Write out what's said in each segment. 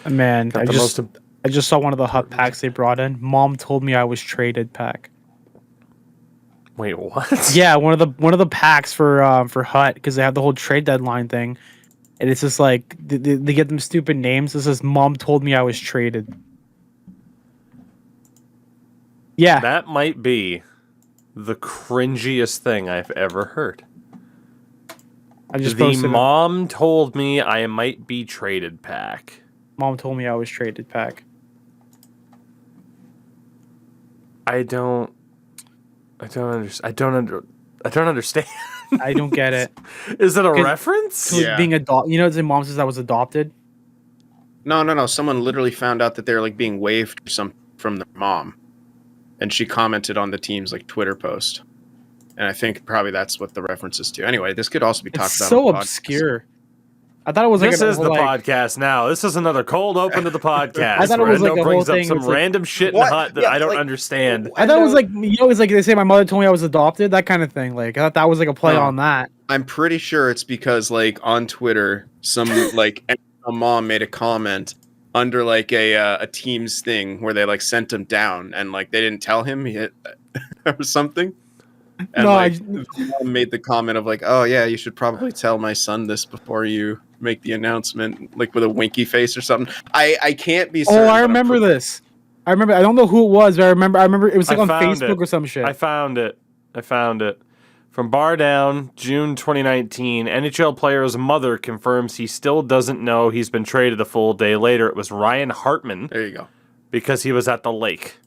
Man, I just saw one of the Hut packs they brought in. Mom told me I was traded pack. Wait, what? Yeah, one of the packs for Hut, because they have the whole trade deadline thing, and it's just like they get them stupid names. It says Mom told me I was traded. Yeah, That might be the cringiest thing I've ever heard. I just The posted mom told me I might be traded pack. Mom told me I was traded pack. I don't understand. I don't get it. Is it a reference? To being adopted. You know, the mom says I was adopted. No. Someone literally found out that they're like being waived from their mom, and she commented on the team's like Twitter post, and I think probably that's what the reference is to. Anyway, this could also be talked about. So obscure. I thought it was like this is the podcast now. This is another cold open to the podcast. I thought it was like a whole brings up thing. some random shit in the Hut that I don't understand. I thought it was like, you know, it's like they say my mother told me I was adopted, that kind of thing. Like I thought that was like a play on that. I'm pretty sure it's because like on Twitter, some like a mom made a comment under like a team's thing where they like sent him down and like they didn't tell him or something. And the mom made the comment of like, oh yeah, you should probably tell my son this before you make the announcement, like with a winky face or something. I can't be certain. Oh, I remember this. I remember. I don't know who it was, but I remember it was like on Facebook or some shit. I found it. From Bar Down, June 2019, NHL player's mother confirms he still doesn't know he's been traded a full day later. It was Ryan Hartman. There you go. Because he was at the lake.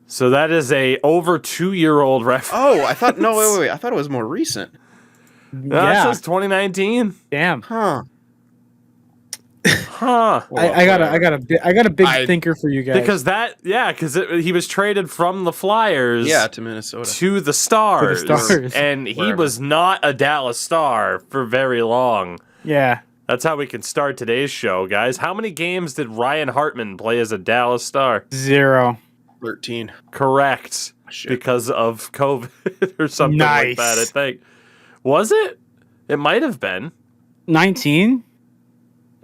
So that is a over 2-year-old reference. Oh, I thought wait. I thought it was more recent. No, that says 2019. Damn. Huh. Well, I got a big thinker for you guys. Because he was traded from the Flyers to Minnesota to the Stars. And he Wherever. was not a Dallas Star for very long. Yeah. That's how we can start today's show, guys. How many games did Ryan Hartman play as a Dallas Star? 0. 13. Correct. Shit. Because of COVID or something like that, I think. Was it? It might have been. 19?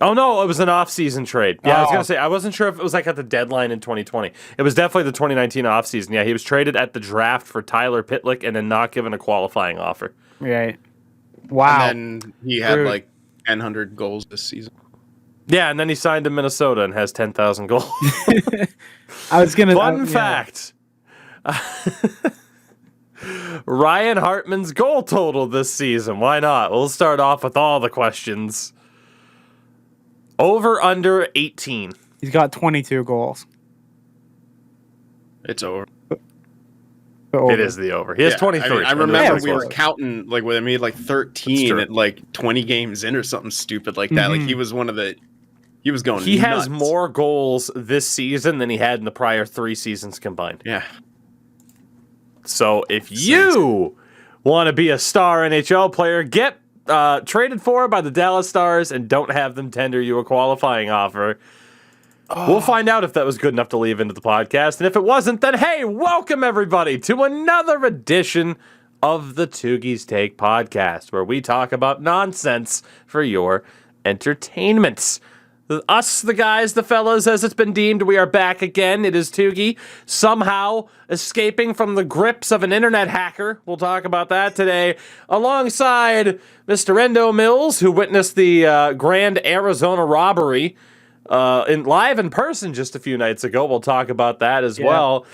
Oh, no, it was an off-season trade. Yeah, I was going to say, I wasn't sure if it was like at the deadline in 2020. It was definitely the 2019 off-season. Yeah, he was traded at the draft for Tyler Pitlick and then not given a qualifying offer. Right. Wow. And then he had like 100 goals this season. Yeah, and then he signed to Minnesota and has 10,000 goals. I was going to... Fun fact. Ryan Hartman's goal total this season. Why not? We'll start off with all the questions. Over, under 18. He's got 22 goals. It's over. It is the over. He has 23. I remember we were counting like when he had like 13 at like 20 games in or something stupid like that. Like he was one of the... He was going He nuts. has more goals this season than he had in the prior 3 seasons combined. Yeah. So if you want to be a star NHL player, get traded for by the Dallas Stars and don't have them tender you a qualifying offer. We'll find out if that was good enough to leave into the podcast. And if it wasn't, then hey, welcome everybody to another edition of the Tougies Take podcast, where we talk about nonsense for your entertainment. Us, the guys, the fellas, as it's been deemed, we are back again. It is Tougie, somehow escaping from the grips of an internet hacker. We'll talk about that today, alongside Mr. Endo Mills, who witnessed the grand Arizona robbery live in person just a few nights ago. We'll talk about that as well.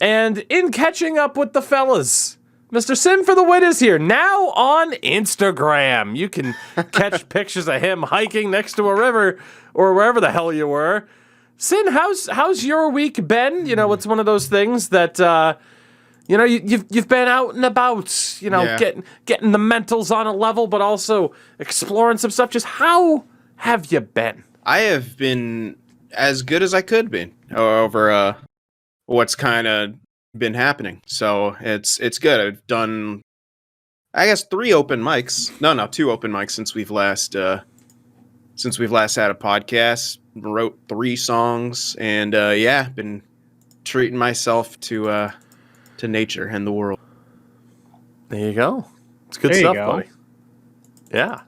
And in catching up with the fellas, Mr. Sin for the Win is here, now on Instagram. You can catch pictures of him hiking next to a river or wherever the hell you were. Sin, how's your week been? You know, it's one of those things that you know, you've been out and about, you know, getting the mentals on a level, but also exploring some stuff. Just how have you been? I have been as good as I could be over what's kind of been happening. So it's good. I've done, I guess, 3 open mics. No, 2 open mics since we've last had a podcast. Wrote 3 songs, and been treating myself to nature and the world. There you go. It's good stuff, buddy. Yeah.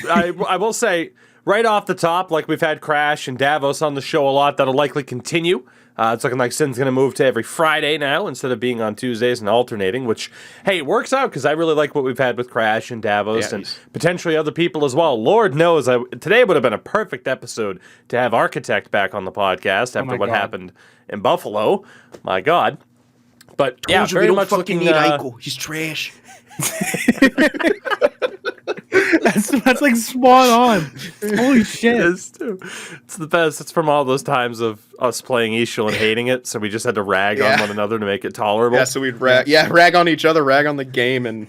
I will say, right off the top, like we've had Crash and Davos on the show a lot, that'll likely continue. It's looking like Sin's going to move to every Friday now instead of being on Tuesdays and alternating, which, hey, it works out because I really like what we've had with Crash and Davos and potentially other people as well. Lord knows, today would have been a perfect episode to have Architect back on the podcast after what happened in Buffalo. My God. But yeah, very much looking... need Eichel. He's trash. That's like spot on. Holy shit. It's the best. It's from all those times of us playing Eichel and hating it, so we just had to rag on one another to make it tolerable. Yeah, so we'd rag on each other, rag on the game, and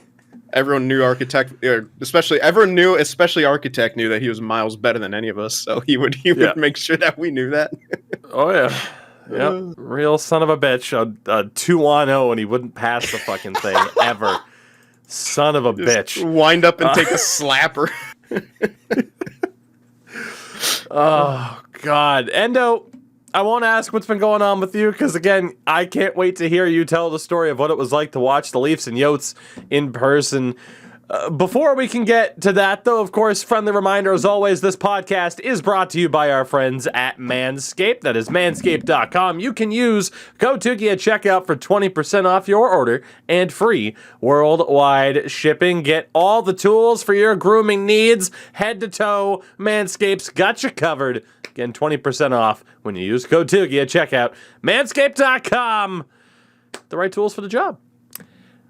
everyone knew Architect, especially Architect knew that he was miles better than any of us, so he would make sure that we knew that. Oh yeah. Yep. Real son of a bitch. A 2-on-0 and he wouldn't pass the fucking thing ever. Son of a bitch. Wind up and take a slapper. Oh, God. Endo, I won't ask what's been going on with you because, again, I can't wait to hear you tell the story of what it was like to watch the Leafs and Yotes in person. Before we can get to that, though, of course, friendly reminder, as always, this podcast is brought to you by our friends at Manscaped. That is manscaped.com. You can use code Tougie at checkout for 20% off your order and free worldwide shipping. Get all the tools for your grooming needs, head to toe. Manscaped's got you covered. Again, 20% off when you use code Tougie at checkout. Manscaped.com. The right tools for the job.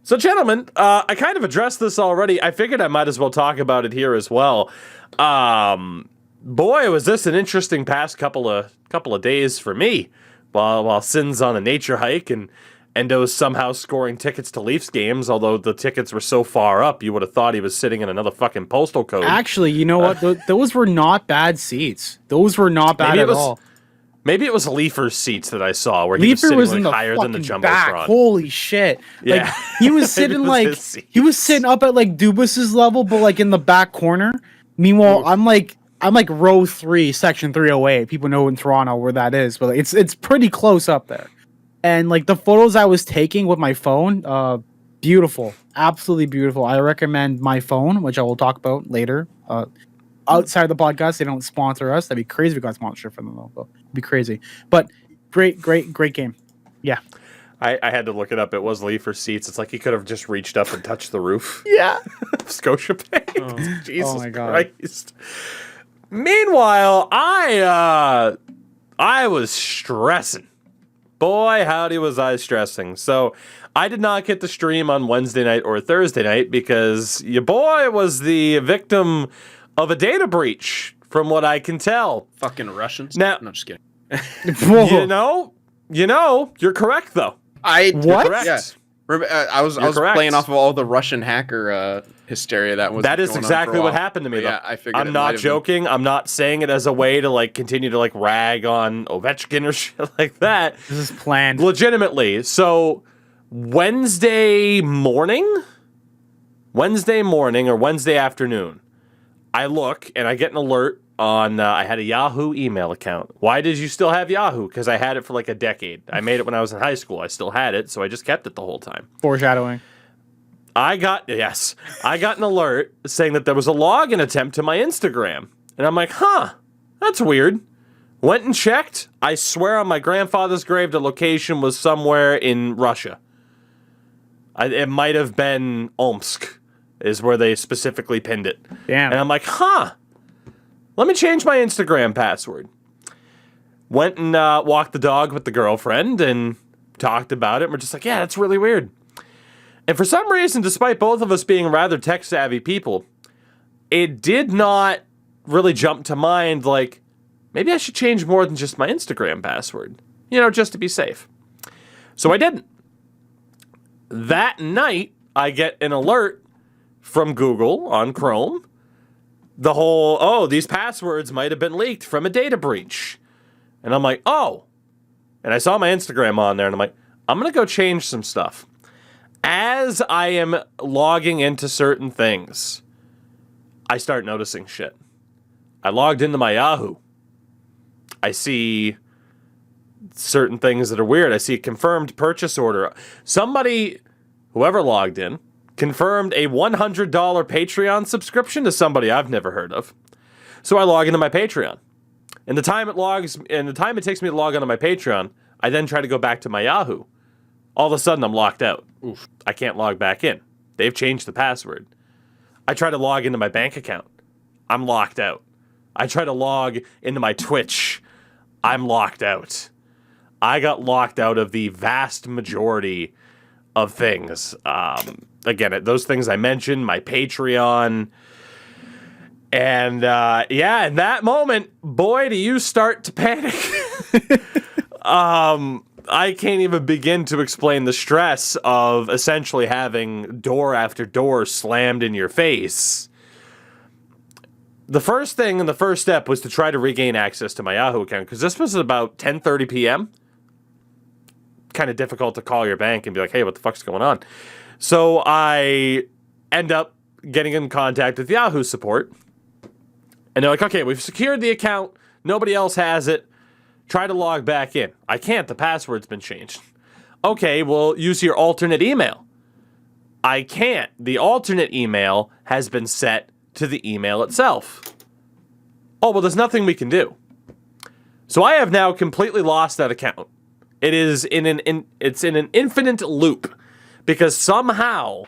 So, gentlemen, I kind of addressed this already. I figured I might as well talk about it here as well. Boy, was this an interesting past couple of days for me. While Sin's on a nature hike and Endo's somehow scoring tickets to Leafs games, although the tickets were so far up, you would have thought he was sitting in another fucking postal code. Actually, you know what? Those were not bad seats. Those were not bad at all. Maybe it was Leafer's seats that I saw where he was sitting was in the higher than the Jumbotron. back. Holy shit. Yeah. Like, he was sitting he was sitting up at like Dubas's level, but like in the back corner. Meanwhile, I'm like row 3, section 308. People know in Toronto where that is, but like, it's pretty close up there. And like the photos I was taking with my phone, beautiful. Absolutely beautiful. I recommend my phone, which I will talk about later. Outside of the podcast, they don't sponsor us. That'd be crazy if we got sponsorship from them, though. It'd be crazy. But great game. Yeah. I had to look it up. It was Leafers seats. It's like he could have just reached up and touched the roof. Yeah. Scotiabank. Jesus my God. Christ. Meanwhile, I was stressing. Boy, howdy was I stressing. So I did not get to stream on Wednesday night or Thursday night because your boy was the victim of a data breach, from what I can tell. Fucking Russians? Now, no, just kidding. You're correct, though. What? Correct. Yeah. I was playing off of all the Russian hacker hysteria that is exactly what happened to me, though. Yeah, I figured I'm not joking. I'm not saying it as a way to like continue to like rag on Ovechkin or shit like that. This is planned. Legitimately. So Wednesday morning or Wednesday afternoon, I look and I get an alert on, I had a Yahoo email account. Why did you still have Yahoo? Because I had it for like a decade. I made it when I was in high school. I still had it, so I just kept it the whole time. Foreshadowing. I got an alert saying that there was a login attempt to my Instagram. And I'm like, that's weird. Went and checked. I swear on my grandfather's grave, the location was somewhere in Russia. It might have been Omsk, is where they specifically pinned it. Damn. And I'm like, let me change my Instagram password. Went and walked the dog with the girlfriend and talked about it. And we're just like, yeah, that's really weird. And for some reason, despite both of us being rather tech-savvy people, it did not really jump to mind, like, maybe I should change more than just my Instagram password. Just to be safe. So I didn't. That night, I get an alert from Google on Chrome. The whole, these passwords might have been leaked from a data breach. And I'm like, And I saw my Instagram on there, and I'm like, I'm going to go change some stuff. As I am logging into certain things, I start noticing shit. I logged into my Yahoo. I see certain things that are weird. I see a confirmed purchase order. Somebody, whoever logged in, confirmed a $100 Patreon subscription to somebody I've never heard of. So I log into my Patreon. And the time it takes me to log onto my Patreon, I then try to go back to my Yahoo. All of a sudden, I'm locked out. Oof. I can't log back in. They've changed the password. I try to log into my bank account. I'm locked out. I try to log into my Twitch. I'm locked out. I got locked out of the vast majority of things. Again, those things I mentioned, my Patreon. And in that moment, boy, do you start to panic. I can't even begin to explain the stress of essentially having door after door slammed in your face. The first thing and the first step was to try to regain access to my Yahoo account, because this was about 10:30 p.m. Kind of difficult to call your bank and be like, hey, what the fuck's going on? So I end up getting in contact with Yahoo support. And they're like, okay, we've secured the account. Nobody else has it. Try to log back in. I can't. The password's been changed. Okay, well, use your alternate email. I can't. The alternate email has been set to the email itself. Oh, well, there's nothing we can do. So I have now completely lost that account. It is in an infinite loop, because somehow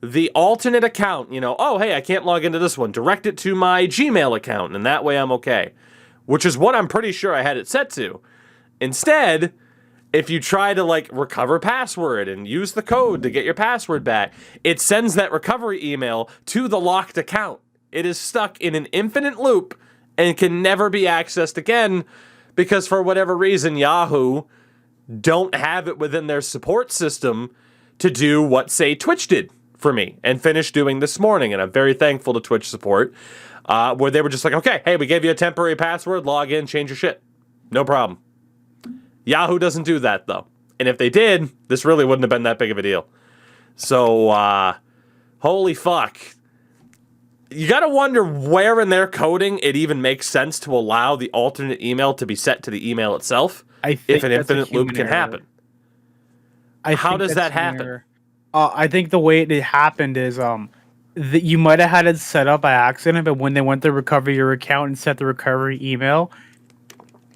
the alternate account, oh, hey, I can't log into this one. Direct it to my Gmail account, and that way I'm okay. Which is what I'm pretty sure I had it set to. Instead, if you try to recover password and use the code to get your password back, it sends that recovery email to the locked account. It is stuck in an infinite loop and can never be accessed again, because for whatever reason, Yahoo don't have it within their support system to do what, say, Twitch did for me and finished doing this morning. And I'm very thankful to Twitch support. Where they were just like, okay, hey, we gave you a temporary password, log in, change your shit. No problem. Yahoo doesn't do that, though. And if they did, this really wouldn't have been that big of a deal. So, holy fuck. You gotta wonder where in their coding it even makes sense to allow the alternate email to be set to the email itself if an infinite loop can happen. How does that happen? I think the way it happened is... that you might have had it set up by accident, but when they went to recover your account and set the recovery email,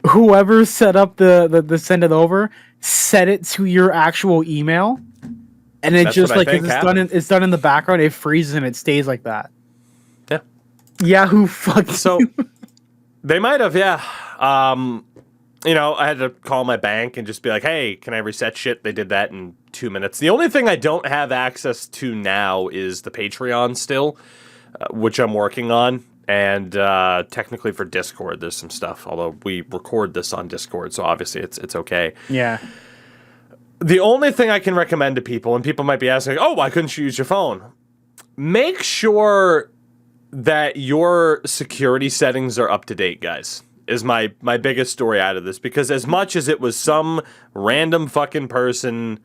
whoever set up the send it over set it to your actual email, and it just it's done in the background. It freezes and it stays like that. Yeah, Yahoo fucked. So they might have, yeah. I had to call my bank and just be like, hey, can I reset shit? They did that in 2 minutes. The only thing I don't have access to now is the Patreon still, which I'm working on. And technically for Discord, there's some stuff, although we record this on Discord, so obviously it's okay. Yeah. The only thing I can recommend to people, and people might be asking, oh, why couldn't you use your phone? Make sure that your security settings are up to date, guys. Is my biggest story out of this, because as much as it was some random fucking person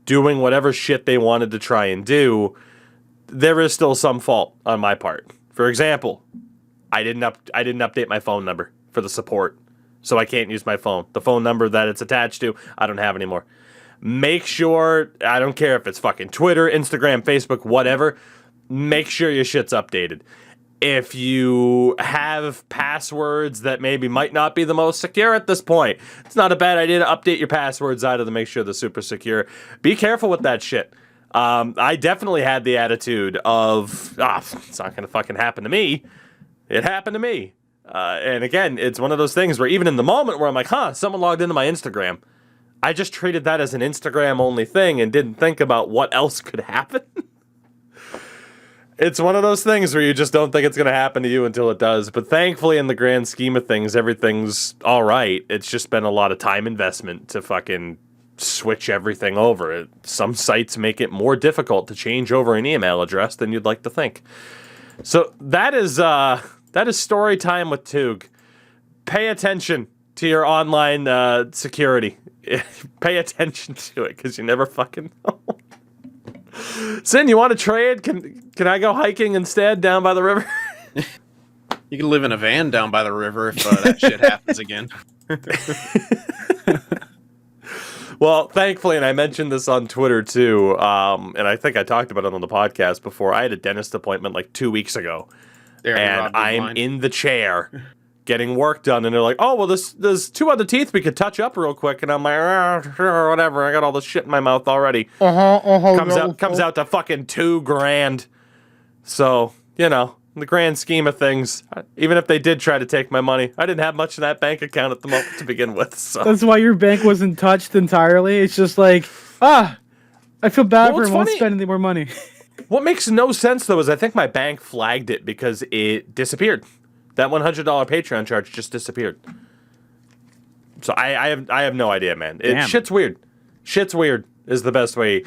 doing whatever shit they wanted to try and do, there is still some fault on my part. For example, I didn't update my phone number for the support, so I can't use my phone. The phone number that it's attached to, I don't have anymore. Make sure, I don't care if it's fucking Twitter, Instagram, Facebook, whatever, make sure your shit's updated. If you have passwords that maybe might not be the most secure at this point, it's not a bad idea to update your passwords either to make sure they're super secure. Be careful with that shit. I definitely had the attitude of, it's not going to fucking happen to me. It happened to me. And again, it's one of those things where even in the moment where I'm like, someone logged into my Instagram, I just treated that as an Instagram-only thing and didn't think about what else could happen. It's one of those things where you just don't think it's going to happen to you until it does. But thankfully, in the grand scheme of things, everything's all right. It's just been a lot of time investment to fucking switch everything over. Some sites make it more difficult to change over an email address than you'd like to think. So that is story time with Toog. Pay attention to your online security. Pay attention to it, because you never fucking know. Sin, you want to trade? Can I go hiking instead down by the river? You can live in a van down by the river if that shit happens again. Well, thankfully, and I mentioned this on Twitter too, and I think I talked about it on the podcast before, I had a dentist appointment like 2 weeks ago. and I'm in the chair getting work done, and they're like, "Oh, well, there's 2 other teeth we could touch up real quick," and I'm like, whatever. I got all the shit in my mouth already. Comes out to fucking $2,000. So in the grand scheme of things, even if they did try to take my money, I didn't have much in that bank account at the moment to begin with. So that's why your bank wasn't touched entirely. It's just like, I feel bad for not spending any more money. What makes no sense though is I think my bank flagged it because it disappeared. That $100 Patreon charge just disappeared. So I have no idea, man. Shit's weird. Shit's weird is the best way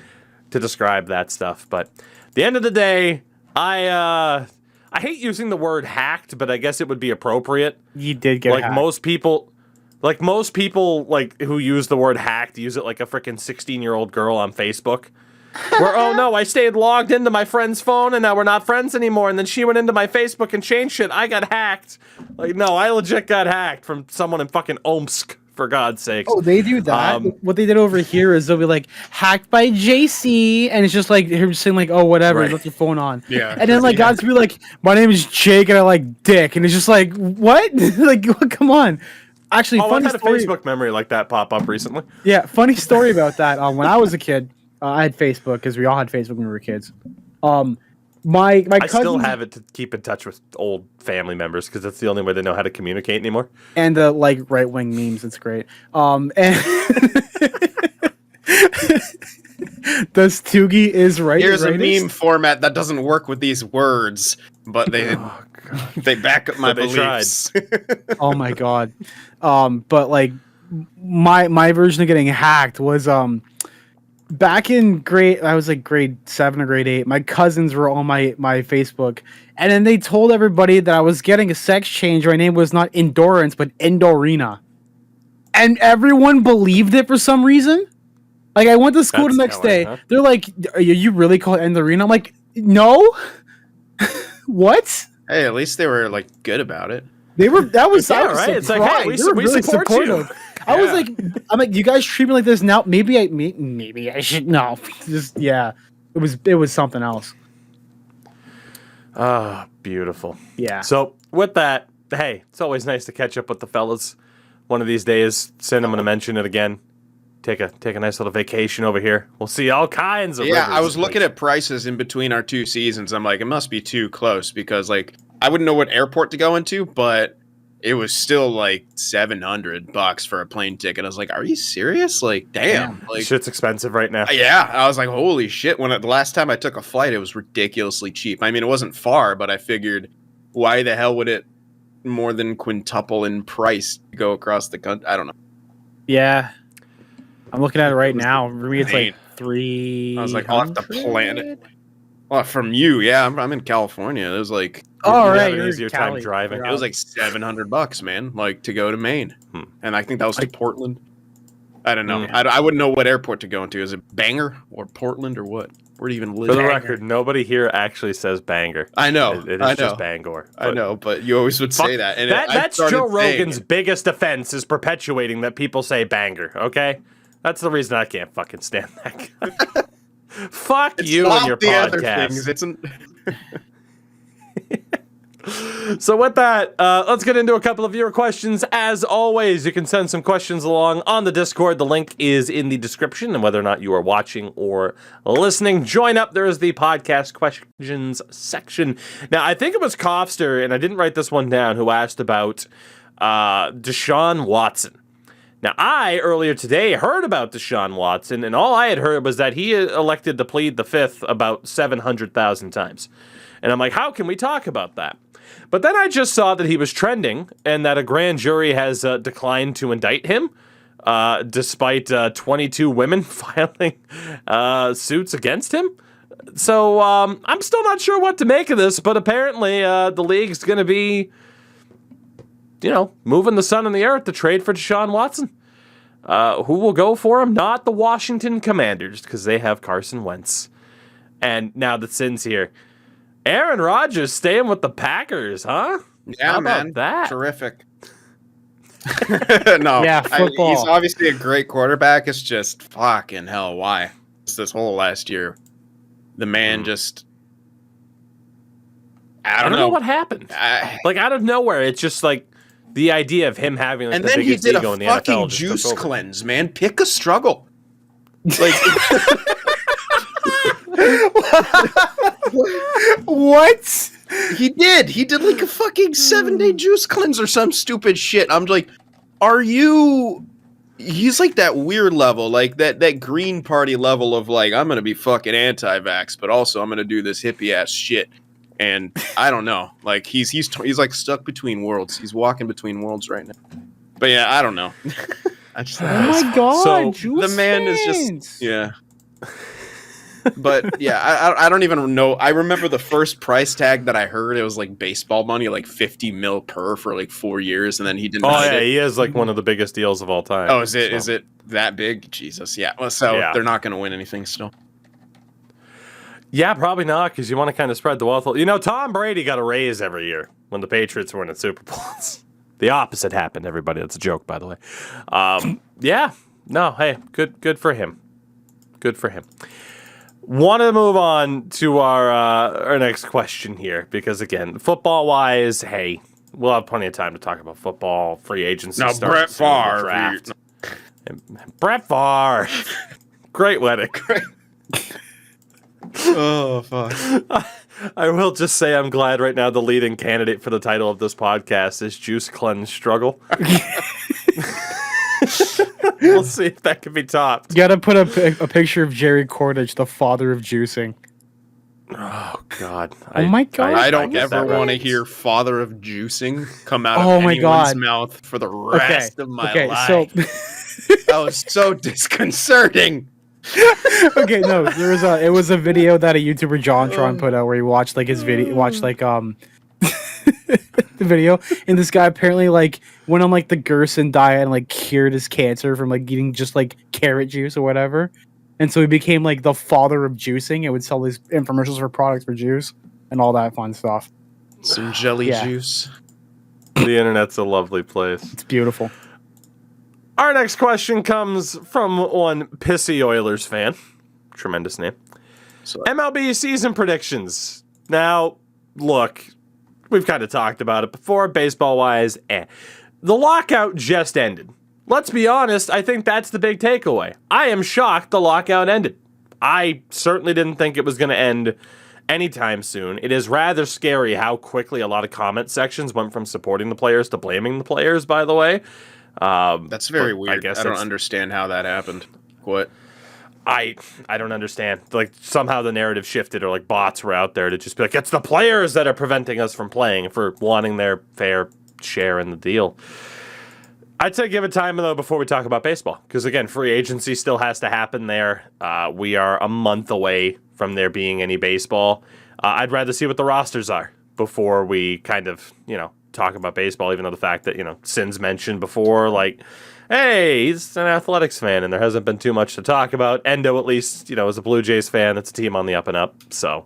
to describe that stuff. But at the end of the day, I hate using the word hacked, but I guess it would be appropriate. You did get hacked. Most people who use the word hacked use it like a freaking 16-year-old girl on Facebook. Where, oh no, I stayed logged into my friend's phone and now we're not friends anymore, and then she went into my Facebook and changed shit. I got hacked. Like, no, I legit got hacked from someone in fucking Omsk, for God's sakes. Oh, they do that? What they did over here is they'll be like, hacked by JC, and it's just like, him saying like, oh, whatever, right. Left your phone on. Yeah. And then like, guys be like, my name is Jake and I like dick, and it's just like, what? Like, come on. Actually, funny I had story. A Facebook memory like that pop up recently. Yeah, funny story about that. When I was a kid, I had Facebook because we all had Facebook when we were kids. My cousin, I still have it to keep in touch with old family members because that's the only way they know how to communicate anymore. And the like right wing memes, it's great. And does Tougie is right? Here's a meme format that doesn't work with these words, but they back up my beliefs. Oh my god. But like my version of getting hacked was back in grade 7 or grade 8, my cousins were on my Facebook, and then they told everybody that I was getting a sex change. My name was not Endurance, but Endorina. And everyone believed it for some reason. Like, I went to school the next day. Huh? They're like, are you really called Endorina? I'm like, no. What? Hey, at least they were like good about it. They were. That was yeah, right. It's like, hey, we really support you. I was like, I'm like, you guys treat me like this now. Maybe I should. No, just yeah. It was something else. Ah, beautiful. Yeah. So with that, hey, it's always nice to catch up with the fellas. One of these days, Sin, I'm going to mention it again. Take a nice little vacation over here. We'll see all kinds of. Yeah, I was looking at prices in between our 2 seasons. I'm like, it must be too close because like I wouldn't know what airport to go into, but it was still like $700 for a plane ticket. I was like, are you serious? Like, damn. Like, shit's expensive right now. Yeah, I was like, holy shit. The last time I took a flight, it was ridiculously cheap. I mean, it wasn't far, but I figured, why the hell would it more than quintuple in price to go across the country? I don't know. Yeah. I'm looking at it right now. For me, it's like 3. I was like, I'll have to plan it. Well, from you, yeah. I'm in California. It was like, oh right, an easier time driving. It was like $700, man, like to go to Maine, and I think that was to Portland. I don't know. I wouldn't know what airport to go into. Is it Bangor or Portland or what? Where do you even live? For the record, nobody here actually says Bangor. I know. It is just Bangor. I know, but you always would say that. And that's Joe Rogan's biggest offense is perpetuating that people say Bangor. Okay, that's the reason I can't fucking stand that guy. Fuck you and your podcast. So with that, let's get into a couple of viewer questions. As always, you can send some questions along on the Discord. The link is in the description, and whether or not you are watching or listening, join up. There is the podcast questions section. Now, I think it was Kofster, and I didn't write this one down, who asked about Desean Watson. Now, I, earlier today, heard about Desean Watson, and all I had heard was that he elected to plead the fifth about 700,000 times. And I'm like, how can we talk about that? But then I just saw that he was trending, and that a grand jury has declined to indict him, despite 22 women filing suits against him. So I'm still not sure what to make of this, but apparently the league's going to be, moving the sun and the earth to trade for Desean Watson. Who will go for him? Not the Washington Commanders, because they have Carson Wentz. And now that Sin's here, Aaron Rodgers staying with the Packers, huh? Yeah, How man. about that? Terrific. No, yeah, football. He's obviously a great quarterback. It's just fucking hell. Why? It's this whole last year, the man just I don't know what happened. Like out of nowhere, it's just like the idea of him having like and the then he biggest did ego a in the fucking NFL just juice took over. cleanse, man. Pick a struggle. Like What? he did like a fucking 7-day juice cleanse or some stupid shit. I'm like, are you? He's like that weird level, like that Green Party level of like, I'm gonna be fucking anti-vax, but also I'm gonna do this hippie ass shit. And I don't know, like he's like stuck between worlds. He's walking between worlds right now. But yeah, I don't know. I just Oh my god! So, juice the man is fans. just yeah. But yeah, I don't even know. I remember the first price tag that I heard. It was like baseball money, like 50 mil per for like 4 years, and then he didn't. Oh yeah, he is like one of the biggest deals of all time. Oh, is it? So. Is it that big? Jesus, yeah. Well, so they're not going to win anything still. Yeah, probably not, because you want to kind of spread the wealth. You know, Tom Brady got a raise every year when the Patriots were in the Super Bowls. The opposite happened, everybody. That's a joke, by the way. Yeah, no, hey, good for him. Good for him. Want to move on to our next question here, because again, football-wise, hey, we'll have plenty of time to talk about football, free agency. Now, Brett Favre. Draft. Brett Favre. Great wedding. Oh, fuck. I will just say I'm glad right now the leading candidate for the title of this podcast is Juice Cleanse Struggle. We'll see if that can be topped. You gotta put a picture of Jerry Cordage, the father of juicing. Oh, God. Oh, my God. I don't guess ever that want to right. hear father of juicing come out Oh of my anyone's God. mouth for the rest of my life. So That was so disconcerting. okay, no, it was a video that a YouTuber JonTron put out where he watched like his video, the video, and this guy apparently like went on like the Gerson diet and like cured his cancer from like eating just like carrot juice or whatever, and so he became like the father of juicing and would sell these infomercials for products for juice and all that fun stuff. Some jelly juice. The internet's a lovely place. It's beautiful. Our next question comes from one Pissy Oilers fan. Tremendous name. So, MLB Season Predictions. Now, look, we've kind of talked about it before, baseball-wise. The lockout just ended. Let's be honest, I think that's the big takeaway. I am shocked the lockout ended. I certainly didn't think it was going to end anytime soon. It is rather scary how quickly a lot of comment sections went from supporting the players to blaming the players, by the way. that's very weird. I don't understand how that happened. What? I don't understand. Like, somehow the narrative shifted, or like bots were out there to just be like, it's the players that are preventing us from playing for wanting their fair share in the deal. I'd say give it time, though, before we talk about baseball. Because, again, free agency still has to happen there. We are a month away from there being any baseball. I'd rather see what the rosters are before we kind of, talk about baseball, even though the fact that, Sin's mentioned before, like, hey, he's an athletics fan, and there hasn't been too much to talk about. Endo, at least, is a Blue Jays fan. It's a team on the up and up, so.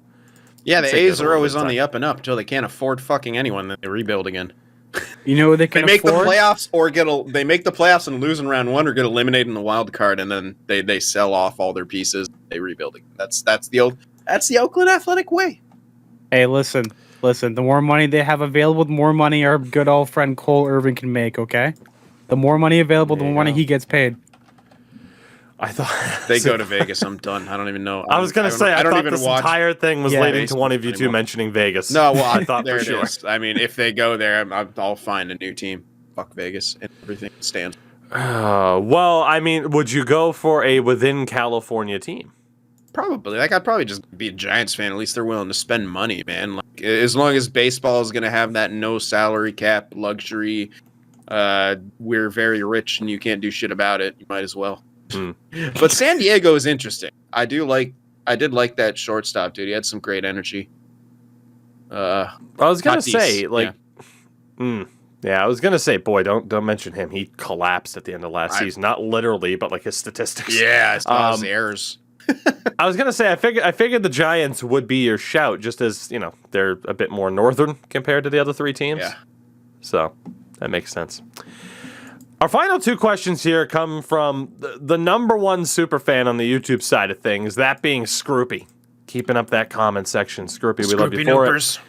Yeah, the A's are always on the up and up until they can't afford fucking anyone. Then they rebuild again. You know what they can make afford? the playoffs or they make the playoffs and lose in round 1 or get eliminated in the wild card, and then they sell off all their pieces. They rebuild it. That's the Oakland Athletic way. Hey, listen. The more money they have available, the more money our good old friend Cole Irvin can make. Okay, the more money available, the more money he gets paid. I thought they go to Vegas. I'm done. I don't even know. I was gonna say I thought this entire thing was leading to one of you two mentioning Vegas. No, well, I thought there for sure. Is. I mean, if they go there, I'll find a new team. Fuck Vegas and everything stands. Well, I mean, would you go for a within California team? Probably. Like, I'd probably just be a Giants fan. At least they're willing to spend money, man. Like, as long as baseball is gonna have that no salary cap luxury, we're very rich and you can't do shit about it. You might as well. But San Diego is interesting. I did like that shortstop, dude. He had some great energy. I was gonna say, like, yeah. I was gonna say, boy, don't mention him. He collapsed at the end of last season, not literally, but like his statistics. Yeah, I saw his errors. I was gonna say, I figured the Giants would be your shout, just as they're a bit more northern compared to the other three teams. Yeah, so that makes sense. Our final two questions here come from the number one super fan on the YouTube side of things, that being Scroopy. Keeping up that comment section. Scroopy, we love you for it.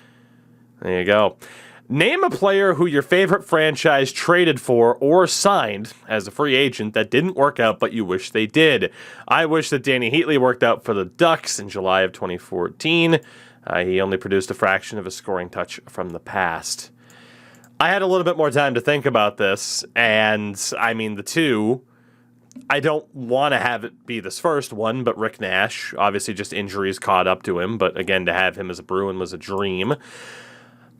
There you go. Name a player who your favorite franchise traded for or signed as a free agent that didn't work out, but you wish they did. I wish that Danny Heatley worked out for the Ducks in July of 2014. He only produced a fraction of a scoring touch from the past. I had a little bit more time to think about this, and I mean, the two, I don't want to have it be this first one, but Rick Nash, obviously just injuries caught up to him, but again, to have him as a Bruin was a dream.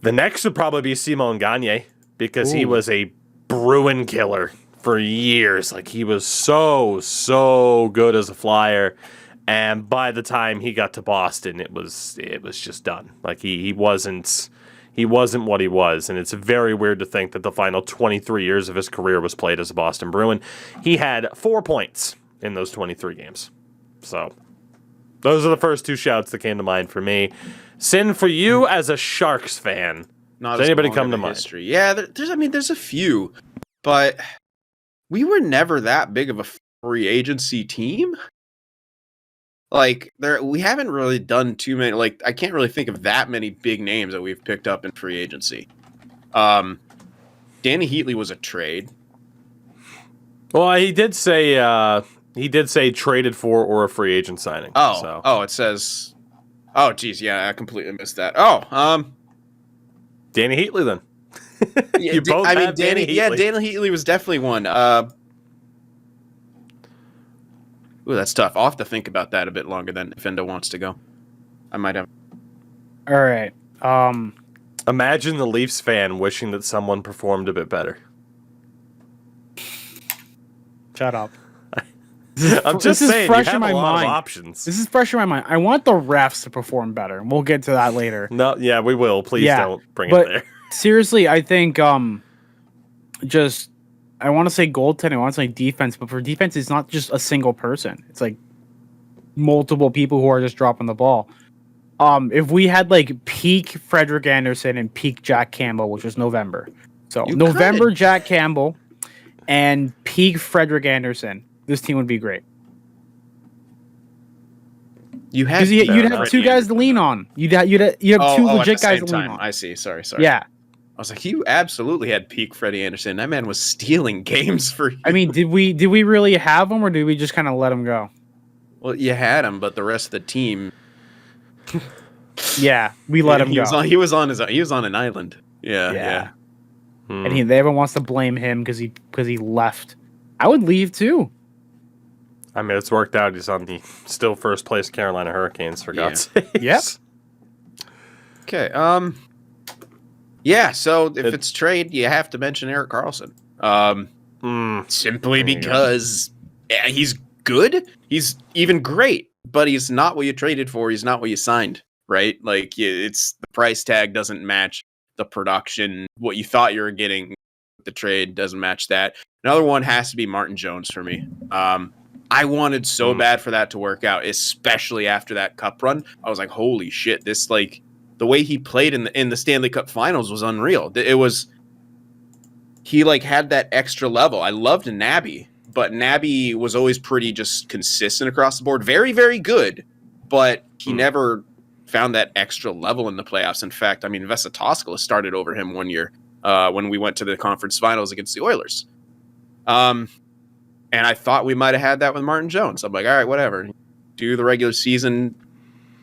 The next would probably be Simon Gagne, because he was a Bruin killer for years. Like, he was so good as a Flyer, and by the time he got to Boston, it was just done. Like, he wasn't what he was, and it's very weird to think that the final 23 years of his career was played as a Boston Bruin. He had 4 points in those 23 games. So, those are the first two shouts that came to mind for me. Sin, for you as a Sharks fan, does anybody come to mind? History. Yeah, there's a few, but we were never that big of a free agency team. Like, we haven't really done too many. Like, I can't really think of that many big names that we've picked up in free agency. Danny Heatley was a trade. Well, he did say traded for or a free agent signing. It says. Oh, geez, yeah, I completely missed that. Oh, Danny Heatley then. Yeah, you both have Danny Heatley. Yeah, Danny Heatley was definitely one. Ooh, that's tough. I'll have to think about that a bit longer than if Endo wants to go. I might have. All right. Imagine the Leafs fan wishing that someone performed a bit better. Shut up. I'm just saying, fresh you have in my a lot mind. of options. This is fresh in my mind. I want the refs to perform better, and we'll get to that later. No, yeah, we will. Please don't bring it there. Seriously, I think I want to say goaltending, I want to say defense, but for defense, it's not just a single person. It's like multiple people who are just dropping the ball. If we had like peak Frederik Andersen and peak Jack Campbell, which was November. So November Jack Campbell and peak Frederik Andersen, this team would be great. You'd have two guys to lean on. You'd have two legit guys to lean on. I see. Sorry. Yeah. I was like, you absolutely had peak Freddie Anderson. That man was stealing games for you. I mean, did we really have him, or did we just kind of let him go? Well, you had him, but the rest of the team. Yeah, we let him go. He was on an island. Yeah. And everyone wants to blame him because he left. I would leave too. I mean, it's worked out. He's on the still first place Carolina Hurricanes, for God's sake. Yep. Okay. Yeah. So if it's trade, you have to mention Erik Karlsson. Simply because he's good. He's even great, but he's not what you traded for. He's not what you signed. Right? Like, it's the price tag doesn't match the production. What you thought you were getting, the trade doesn't match that. Another one has to be Martin Jones for me. I wanted so bad for that to work out, especially after that cup run. I was like, holy shit, this, like, the way he played in the Stanley Cup Finals was unreal. He like had that extra level. I loved Nabby, but Nabby was always pretty just consistent across the board. Very, very good, but he never found that extra level in the playoffs. In fact, I mean, Vesa Toskala started over him one year when we went to the conference finals against the Oilers. And I thought we might have had that with Martin Jones. I'm like, all right, whatever. Do the regular season,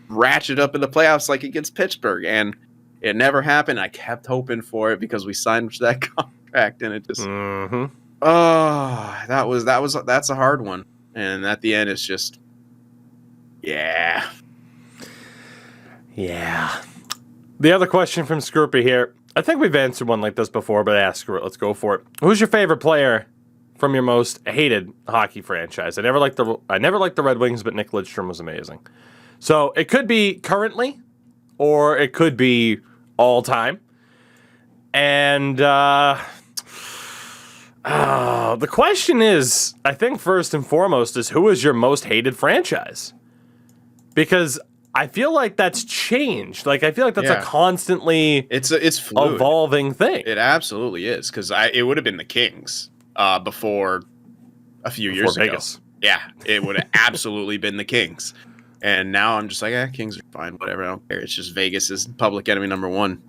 ratchet up in the playoffs like against Pittsburgh. And it never happened. I kept hoping for it because we signed that contract, and it just that's a hard one. And at the end, it's just yeah. The other question from Scroopy here. I think we've answered one like this before, but screw it. Let's go for it. Who's your favorite player from your most hated hockey franchise? I never liked the Red Wings, but Nick Lidstrom was amazing. So it could be currently, or it could be all time. And the question is, I think first and foremost, is who is your most hated franchise? Because I feel like that's changed. Like, I feel like that's a constantly it's fluid. Evolving thing. It absolutely is, because it would have been the Kings before a few years Vegas. ago. Yeah, it would have absolutely been the Kings. And now I'm just like, Kings are fine, whatever, I don't care. It's just Vegas is public enemy number one.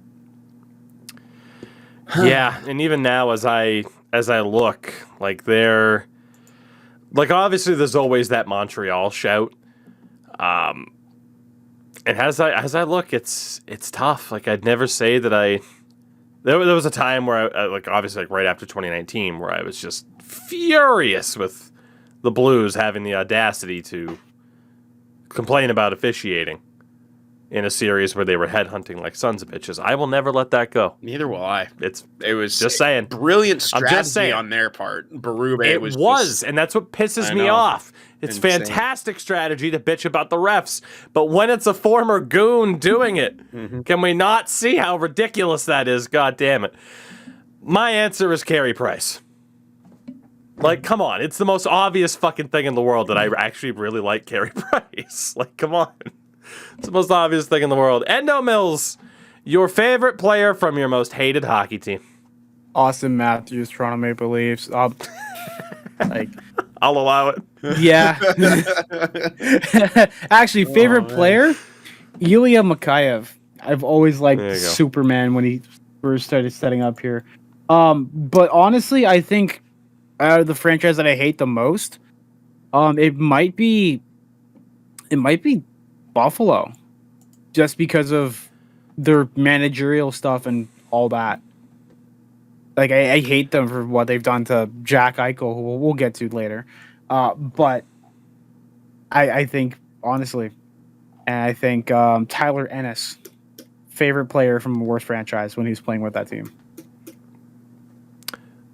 Yeah, and even now as I look, like they're like obviously there's always that Montreal shout. And as I look, it's tough. Like I'd never say that there was a time where I like obviously like right after 2019 where I was just furious with the Blues having the audacity to complain about officiating in a series where they were headhunting like sons of bitches. I will never let that go. Neither will I. It was just saying brilliant strategy just saying. on their part. Berube It was, and that's what pisses me off. It's Insane. fantastic strategy to bitch about the refs, but when it's a former goon doing it, can we not see how ridiculous that is? God damn it. My answer is Carey Price. Like, come on. It's the most obvious fucking thing in the world that I actually really like Carey Price. Like, come on. It's the most obvious thing in the world. Endo Mills, your favorite player from your most hated hockey team. Austin Matthews, Toronto Maple Leafs. Like, I'll allow it. yeah. Actually, favorite player, Ilya Mikheyev. I've always liked Superman when he first started setting up here. But honestly, I think out of the franchise that I hate the most, it might be Buffalo, just because of their managerial stuff and all that. Like I hate them for what they've done to Jack Eichel, who we'll get to later. But I think honestly, and I think Tyler Ennis, favorite player from the worst franchise when he was playing with that team.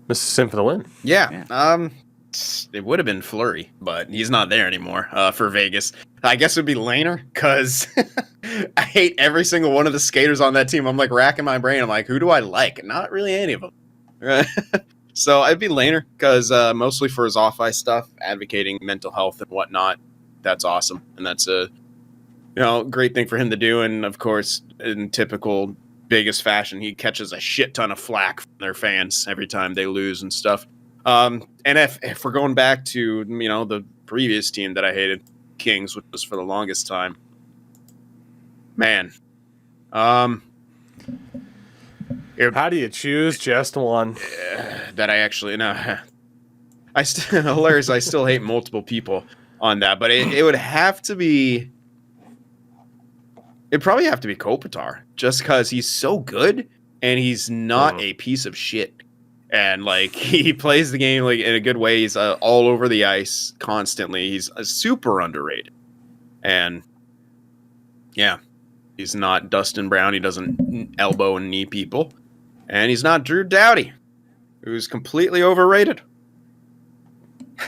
Mr. Sim for the win. Yeah. It would have been Fleury, but he's not there anymore for Vegas. I guess it would be Lehner, because I hate every single one of the skaters on that team. I'm like racking my brain. I'm like, who do I like? Not really any of them. So I'd be Lehner, because mostly for his off-ice stuff, advocating mental health and whatnot. That's awesome. And that's a great thing for him to do. And of course, in typical biggest fashion, he catches a shit ton of flack from their fans every time they lose and stuff. And if we're going back to, the previous team that I hated, Kings, which was for the longest time, man. How do you choose just one? That I actually, no. Hilarious, I still hate multiple people on that, but it would have to be, it'd probably have to be Kopitar, just because he's so good, and he's not a piece of shit. And like he plays the game like in a good way. He's all over the ice constantly. He's super underrated. And yeah, he's not Dustin Brown. He doesn't elbow and knee people. And he's not Drew Doughty, who's completely overrated.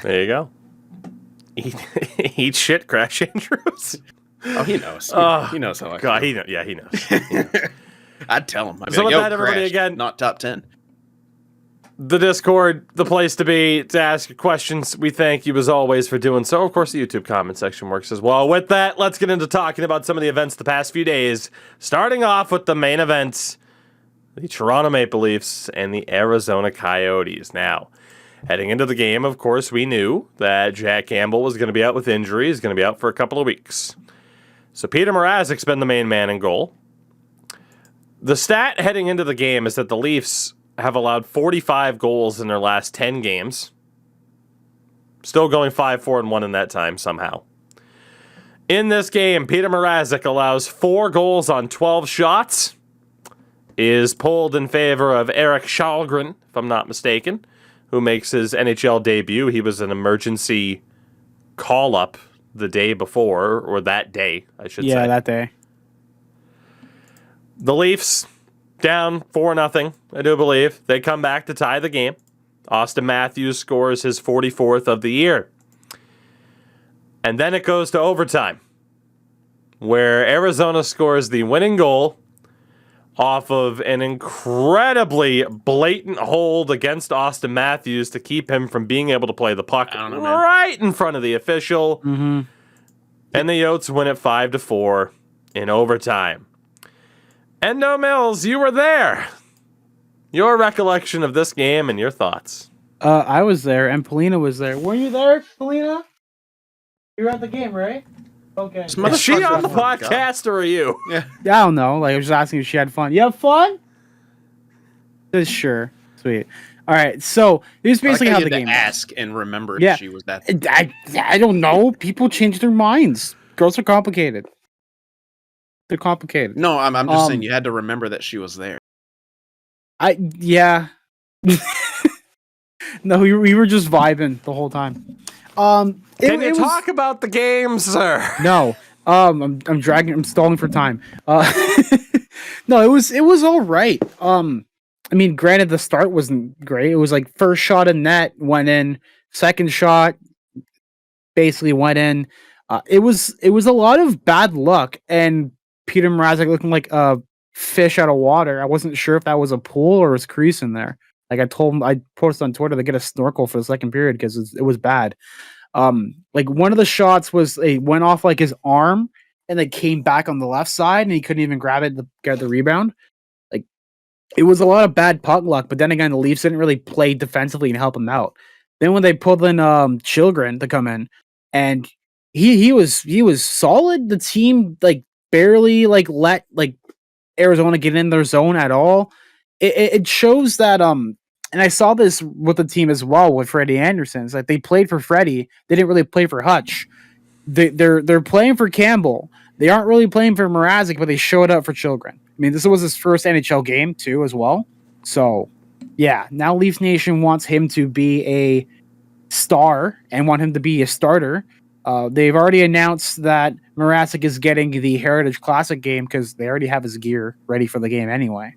There you go. Eat shit, Crash Andrews. Oh, he knows. He knows how I God, feel. he knows. I'd tell him. I'd be So like, with that, Crash, everybody, again, not top 10. The Discord, the place to be to ask questions. We thank you as always for doing so. Of course, the YouTube comment section works as well. With that, let's get into talking about some of the events the past few days. Starting off with the main events, the Toronto Maple Leafs and the Arizona Coyotes. Now, heading into the game, of course, we knew that Jack Campbell was going to be out with injury. He's going to be out for a couple of weeks. So Peter Mrazek's been the main man in goal. The stat heading into the game is that the Leafs have allowed 45 goals in their last 10 games. Still going 5-4-1 in that time somehow. In this game, Peter Mrazek allows 4 goals on 12 shots. Is pulled in favor of Eric Kallgren, if I'm not mistaken, who makes his NHL debut. He was an emergency call-up the day before, or that day, I should say. Yeah, that day. The Leafs down 4-0, I do believe. They come back to tie the game. Austin Matthews scores his 44th of the year. And then it goes to overtime, where Arizona scores the winning goal off of an incredibly blatant hold against Austin Matthews to keep him from being able to play the puck right in front of the official. Mm-hmm. And the Yotes win it 5-4 in overtime. Endo Mills, you were there. Your recollection of this game and your thoughts. I was there, and Polina was there. Were you there, Polina? You were at the game, right? Okay. Is she on the podcast, or are you? Yeah. Yeah, I don't know. Like, I was just asking if she had fun. You have fun? Sure. Sweet. All right. So here's basically how the game ask and remembered she was that. I don't know. People change their minds. Girls are complicated. They're complicated. No, I'm just saying you had to remember that she was there. Yeah. No, we were just vibing the whole time. Can you talk about the game, sir? No. I'm stalling for time. No, it was all right. I mean, granted, the start wasn't great. It was like first shot in net went in, second shot basically went in. It was a lot of bad luck, and Peter Mrazek looking like a fish out of water. I wasn't sure if that was a pool or his crease in there. Like I told him, I posted on Twitter to get a snorkel for the second period because it was bad. Like one of the shots was it went off like his arm and then came back on the left side and he couldn't even grab it to get the rebound. Like it was a lot of bad puck luck, but then again, the Leafs didn't really play defensively and help him out. Then when they pulled in Chilgren to come in, and he was solid. The team like barely like let like Arizona get in their zone at all. It shows that and I saw this with the team as well with Freddie Anderson. It's like they played for Freddie, they didn't really play for Hutch. They're playing for Campbell. They aren't really playing for Mrazek, but they showed up for Chilgren. I mean, this was his first NHL game too, as well. So, yeah, now Leafs Nation wants him to be a star and want him to be a starter. They've already announced that Mrazek is getting the Heritage Classic game because they already have his gear ready for the game anyway.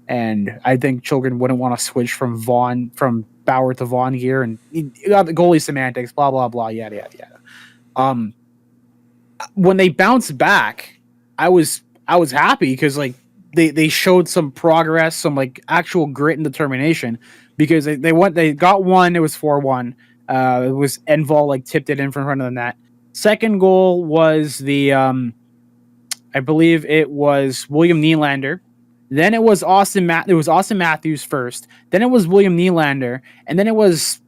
And I think Chilgren wouldn't want to switch from Bauer to Vaughn gear, and you got the goalie semantics, blah blah blah, yada yada yada. When they bounced back, I was happy because like they showed some progress, some like actual grit and determination because they got one. It was 4-1. It was Enval like tipped it in front of the net. Second goal was the I believe it was William Nylander. Then it was Austin Matthews first. Then it was William Nylander, and then it was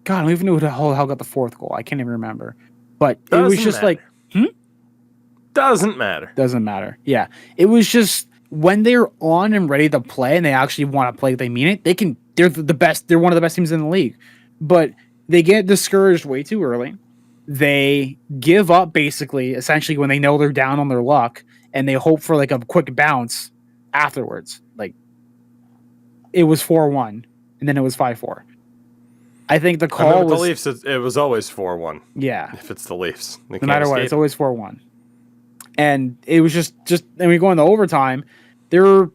God. I don't even know who the hell got the fourth goal. I can't even remember. But it was just like Doesn't matter. Doesn't matter. Yeah, it was just when they're on and ready to play, and they actually want to play. They mean it. They're the best. They're one of the best teams in the league. But they get discouraged way too early. They give up basically, essentially, when they know they're down on their luck, and they hope for like a quick bounce afterwards. Like it was 4-1 and then it was 5-4. I think the call was the Leafs. It was always 4-1. Yeah, if it's the Leafs, no matter what, it's always 4-1. And it was just and we go into overtime. You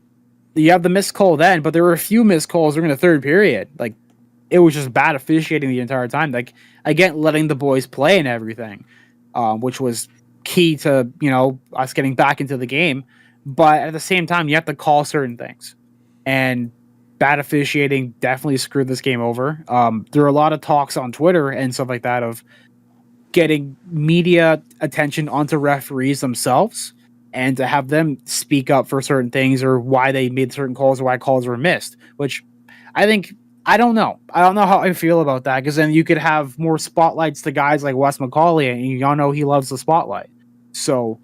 have the missed call then, but there were a few missed calls during the third period. Like it was just bad officiating the entire time. Like again, letting the boys play and everything, which was key to us getting back into the game. But at the same time, you have to call certain things. And bad officiating definitely screwed this game over. There are a lot of talks on Twitter and stuff like that of getting media attention onto referees themselves and to have them speak up for certain things or why they made certain calls or why calls were missed, which I don't know. I don't know how I feel about that because then you could have more spotlights to guys like Wes McCauley, and you all know he loves the spotlight. So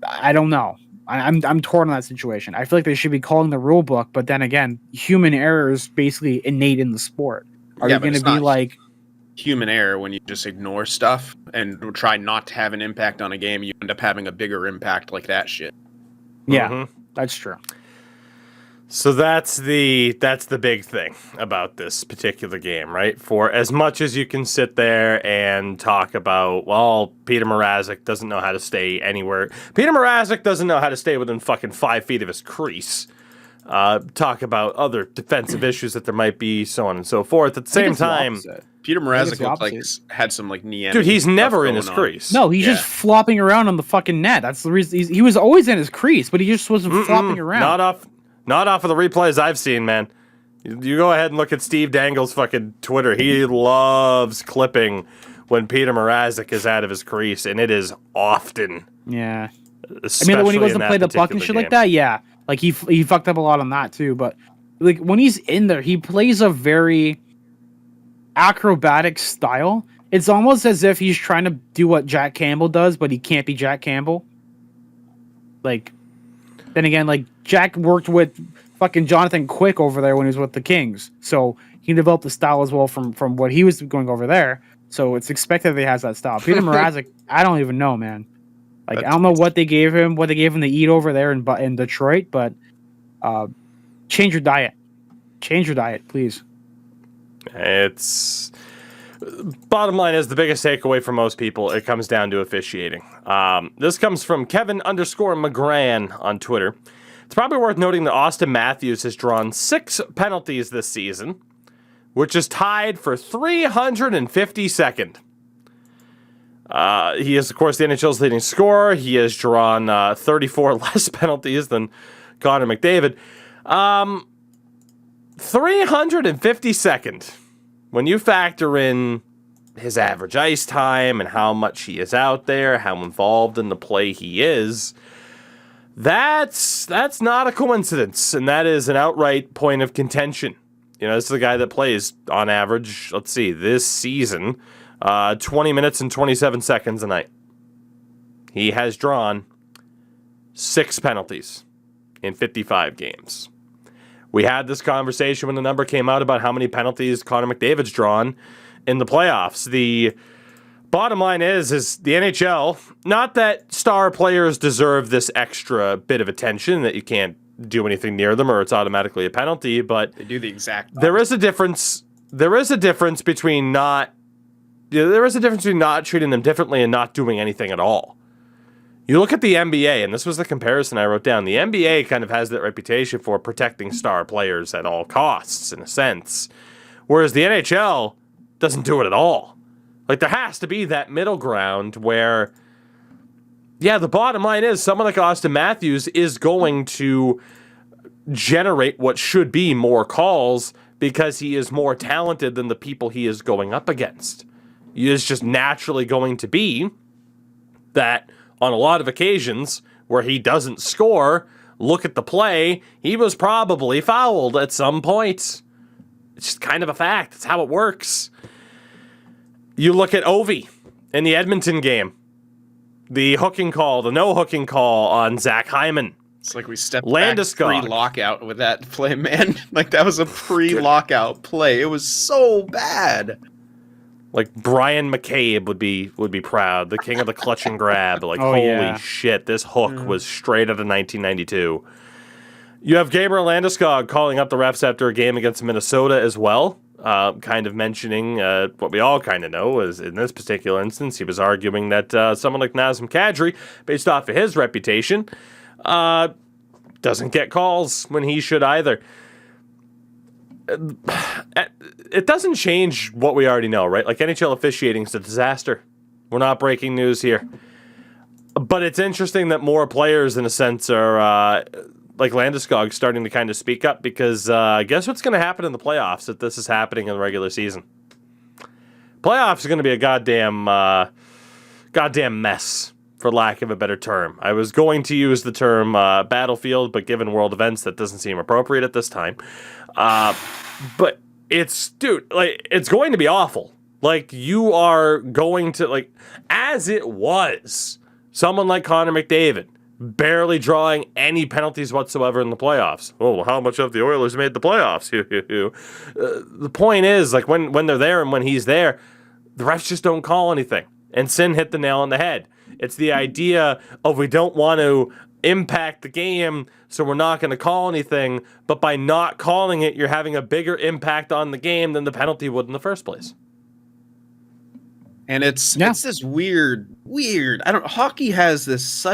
I don't know. I'm torn on that situation. I feel like they should be calling the rule book, but then again, human error is basically innate in the sport. Are you going to be like human error when you just ignore stuff and try not to have an impact on a game? You end up having a bigger impact like that shit. Yeah, that's true. So that's the big thing about this particular game, right? For as much as you can sit there and talk about, well, Peter Mrazek doesn't know how to stay anywhere. Peter Mrazek doesn't know how to stay within fucking 5 feet of his crease. Talk about other defensive issues that there might be, so on and so forth. At the same time, Peter Mrazek looked like had some like knee. Dude, he's never in his crease. No, he's just flopping around on the fucking net. That's the reason he was always in his crease, but he just wasn't flopping around. Not off of the replays I've seen, man. You go ahead and look at Steve Dangle's fucking Twitter. He loves clipping when Peter Mrazek is out of his crease, and it is often. Yeah. I mean, when he goes to play the puck and shit like that, yeah. Like, he fucked up a lot on that, too. But, like, when he's in there, he plays a very acrobatic style. It's almost as if he's trying to do what Jack Campbell does, but he can't be Jack Campbell. Like, then again, like, Jack worked with fucking Jonathan Quick over there when he was with the Kings. So he developed the style as well from what he was going over there. So it's expected that he has that style. Peter Mrazek, I don't even know, man. Like, I don't know what they gave him to eat over there in Detroit, but change your diet. Change your diet, please. It's bottom line is the biggest takeaway for most people. It comes down to officiating. This comes from Kevin_McGran on Twitter. It's probably worth noting that Austin Matthews has drawn 6 penalties this season, which is tied for 352nd. He is, of course, the NHL's leading scorer. He has drawn 34 less penalties than Connor McDavid. 352nd. When you factor in his average ice time and how much he is out there, how involved in the play he is, that's not a coincidence, and that is an outright point of contention. You know, this is a guy that plays, on average, let's see, this season, 20 minutes and 27 seconds a night. He has drawn 6 penalties in 55 games. We had this conversation when the number came out about how many penalties Connor McDavid's drawn in the playoffs. The bottom line is the NHL, not that star players deserve this extra bit of attention, that you can't do anything near them or it's automatically a penalty, but They do the exact opposite. there is a difference between not treating them differently and not doing anything at all. You look at the NBA, and this was the comparison I wrote down. The NBA kind of has that reputation for protecting star players at all costs, in a sense, whereas the NHL doesn't do it at all. Like, there has to be that middle ground where, yeah, the bottom line is someone like Austin Matthews is going to generate what should be more calls because he is more talented than the people he is going up against. He is just naturally going to be that on a lot of occasions where he doesn't score, look at the play, he was probably fouled at some point. It's just kind of a fact. It's how it works. You look at Ovi in the Edmonton game. The hooking call, the no hooking call on Zach Hyman. It's like we stepped Landeskog. back pre-lockout with that play, man. Like, that was a pre-lockout play. It was so bad. Like, Brian McCabe would be proud. The king of the clutch and grab. Like, holy shit, this hook was straight out of 1992. You have Gabriel Landeskog calling up the refs after a game against Minnesota as well. Kind of mentioning what we all kind of know is, in this particular instance, he was arguing that someone like Nazem Kadri, based off of his reputation, doesn't get calls when he should either. It doesn't change what we already know, right? Like, NHL officiating is a disaster. We're not breaking news here. But it's interesting that more players, in a sense, are, like Landeskog, starting to kind of speak up because guess what's going to happen in the playoffs if this is happening in the regular season? Playoffs are going to be a goddamn mess, for lack of a better term. I was going to use the term battlefield, but given world events, that doesn't seem appropriate at this time. But it's going to be awful. Like, you are going to, like, as it was, someone like Connor McDavid, barely drawing any penalties whatsoever in the playoffs. Oh, well, how much have the Oilers made the playoffs? The point is, like, when they're there and when he's there, the refs just don't call anything. And Sin hit the nail on the head. It's the idea of we don't want to impact the game, so we're not going to call anything, but by not calling it, you're having a bigger impact on the game than the penalty would in the first place. And it's this weird, hockey has this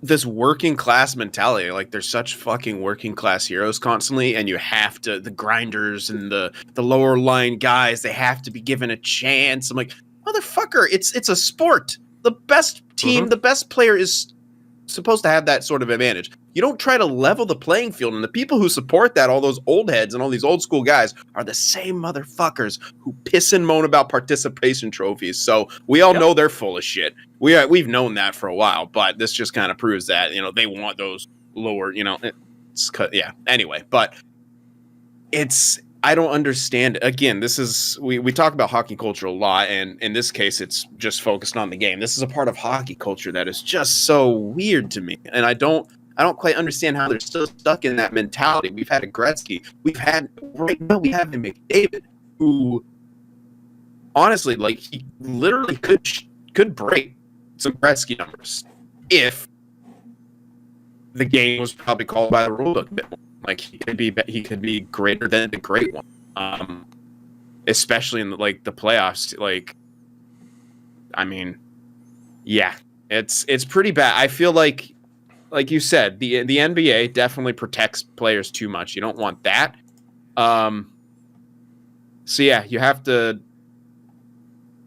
this working class mentality. Like, they're such fucking working class heroes constantly, and you have to, the grinders and the lower line guys, they have to be given a chance. I'm like, motherfucker, it's a sport. The best team, the best player is supposed to have that sort of advantage. You don't try to level the playing field, and the people who support that, all those old heads and all these old school guys, are the same motherfuckers who piss and moan about participation trophies. So we all know they're full of shit. We've known that for a while, but this just kind of proves that, they want those lower, anyway, but I don't understand. Again, this is, we talk about hockey culture a lot, and in this case, it's just focused on the game. This is a part of hockey culture that is just so weird to me, and I don't I don't quite understand how they're still stuck in that mentality. We've had a Gretzky. Right now we have a McDavid who, honestly, like, he literally could break some Gretzky numbers if the game was probably called by the rulebook a bit more. Like, he could be greater than the great one, especially in the playoffs. Like, I mean, yeah, it's pretty bad. I feel like you said, the NBA definitely protects players too much. You don't want that. So yeah, you have to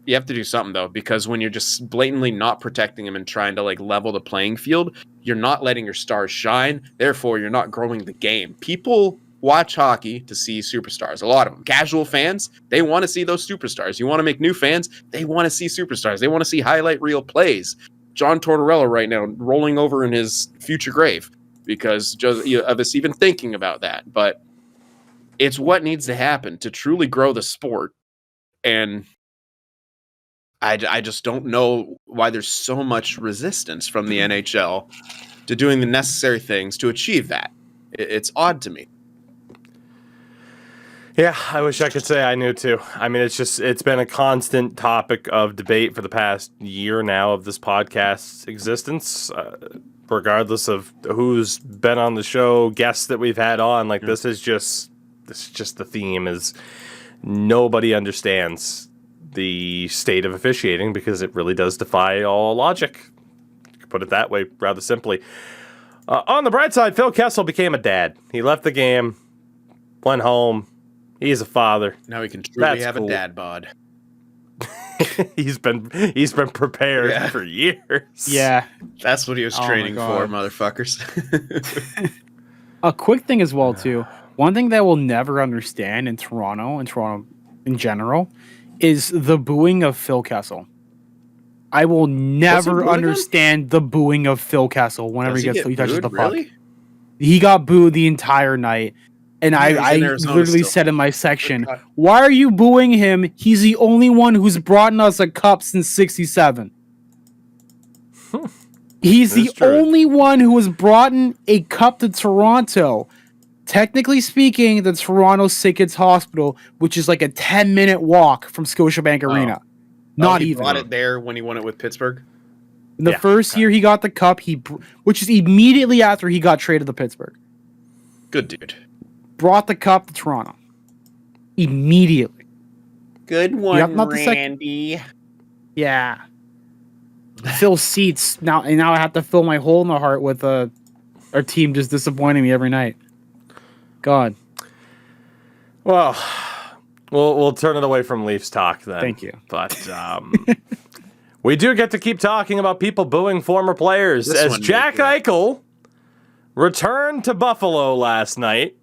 do something, though, because when you're just blatantly not protecting them and trying to, like, level the playing field, you're not letting your stars shine. Therefore, you're not growing the game. People watch hockey to see superstars. A lot of them. Casual fans, they want to see those superstars. You want to make new fans, they want to see superstars. They want to see highlight reel plays. John Tortorella right now rolling over in his future grave because of us even thinking about that. But it's what needs to happen to truly grow the sport. And I just don't know why there's so much resistance from the NHL to doing the necessary things to achieve that. It's odd to me. Yeah, I wish I could say I knew too. I mean, it's been a constant topic of debate for the past year now of this podcast's existence, regardless of who's been on the show, guests that we've had on. Like, this is just the theme is nobody understands the state of officiating because it really does defy all logic. You could put it that way rather simply. On the bright side, Phil Kessel became a dad. He left the game, went home. He's a father. Now he can truly have a dad bod. He's been prepared for years. Yeah. That's what he was training for, motherfuckers. A quick thing as well, too. One thing that we'll never understand in Toronto in general, is the booing of Phil Kessel. I will never understand the booing of Phil Kessel whenever he touches the puck. Really? He got booed the entire night. And I literally said in my section, why are you booing him? He's the only one who's brought us a cup since 67. He's the only one who has brought a cup to Toronto. Technically speaking, the Toronto Sickets Hospital, which is like a 10-minute walk from Scotiabank Arena. Not even. He brought it there when he won it with Pittsburgh? In the first year he got the cup, which is immediately after he got traded to Pittsburgh. Good dude. Brought the cup to Toronto. Immediately. Good one, Randy. Yeah. Fill seats. Now I have to fill my hole in the heart with our team just disappointing me every night. God. Well, we'll turn it away from Leafs talk then. Thank you. But we do get to keep talking about people booing former players as Jack Eichel returned to Buffalo last night.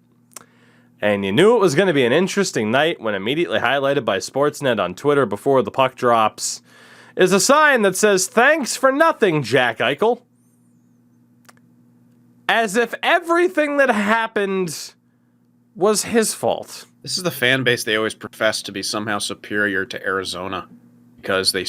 And you knew it was going to be an interesting night when immediately highlighted by Sportsnet on Twitter before the puck drops is a sign that says, "Thanks for nothing, Jack Eichel." As if everything that happened was his fault. This is the fan base they always profess to be somehow superior to Arizona because they...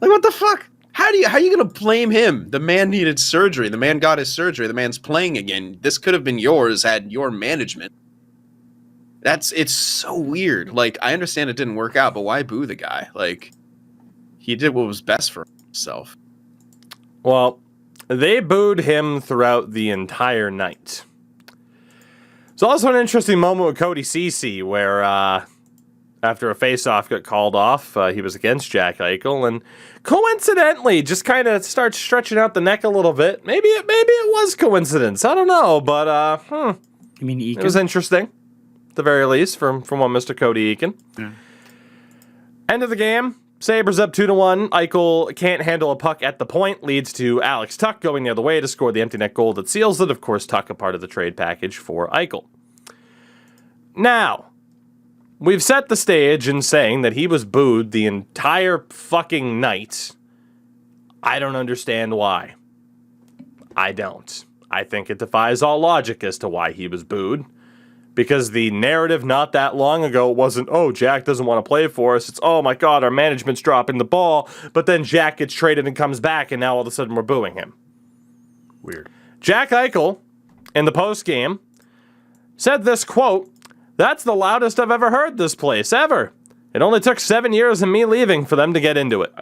Like, what the fuck? How are you going to blame him? The man needed surgery. The man got his surgery. The man's playing again. This could have been yours had your management. It's so weird. Like, I understand it didn't work out, but why boo the guy? Like, he did what was best for himself. Well, they booed him throughout the entire night. It's also an interesting moment with Cody Ceci where after a face-off got called off, he was against Jack Eichel, and coincidentally just kind of starts stretching out the neck a little bit. Maybe it was coincidence. I don't know, but You mean Eakin? It was interesting, at the very least, from one Mr. Cody Eakin. Yeah. End of the game. Sabres up 2-1. Eichel can't handle a puck at the point. Leads to Alex Tuch going the other way to score the empty net goal that seals it. Of course, Tuch a part of the trade package for Eichel. Now, we've set the stage in saying that he was booed the entire fucking night. I don't understand why. I don't. I think it defies all logic as to why he was booed. Because the narrative not that long ago wasn't, oh, Jack doesn't want to play for us. It's, oh my God, our management's dropping the ball. But then Jack gets traded and comes back, and now all of a sudden we're booing him. Weird. Jack Eichel, in the postgame, said this quote, "That's the loudest I've ever heard this place, ever. It only took 7 years and me leaving for them to get into it."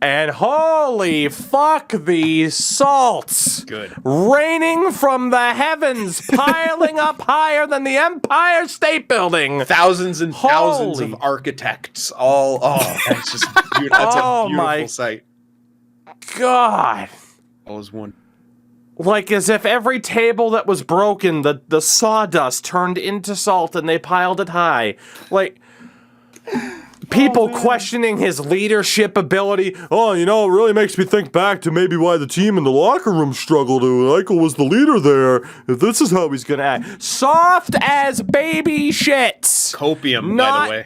And holy fuck, the salts. Good. Raining from the heavens, piling up higher than the Empire State Building. Thousands and thousands of architects all, that's just beautiful. That's a beautiful sight. God. All is one. Like as if every table that was broken, the sawdust turned into salt and they piled it high. Like... People questioning his leadership ability. Oh, it really makes me think back to maybe why the team in the locker room struggled. Eichel was the leader there. If this is how he's going to act. Soft as baby shit. Copium, by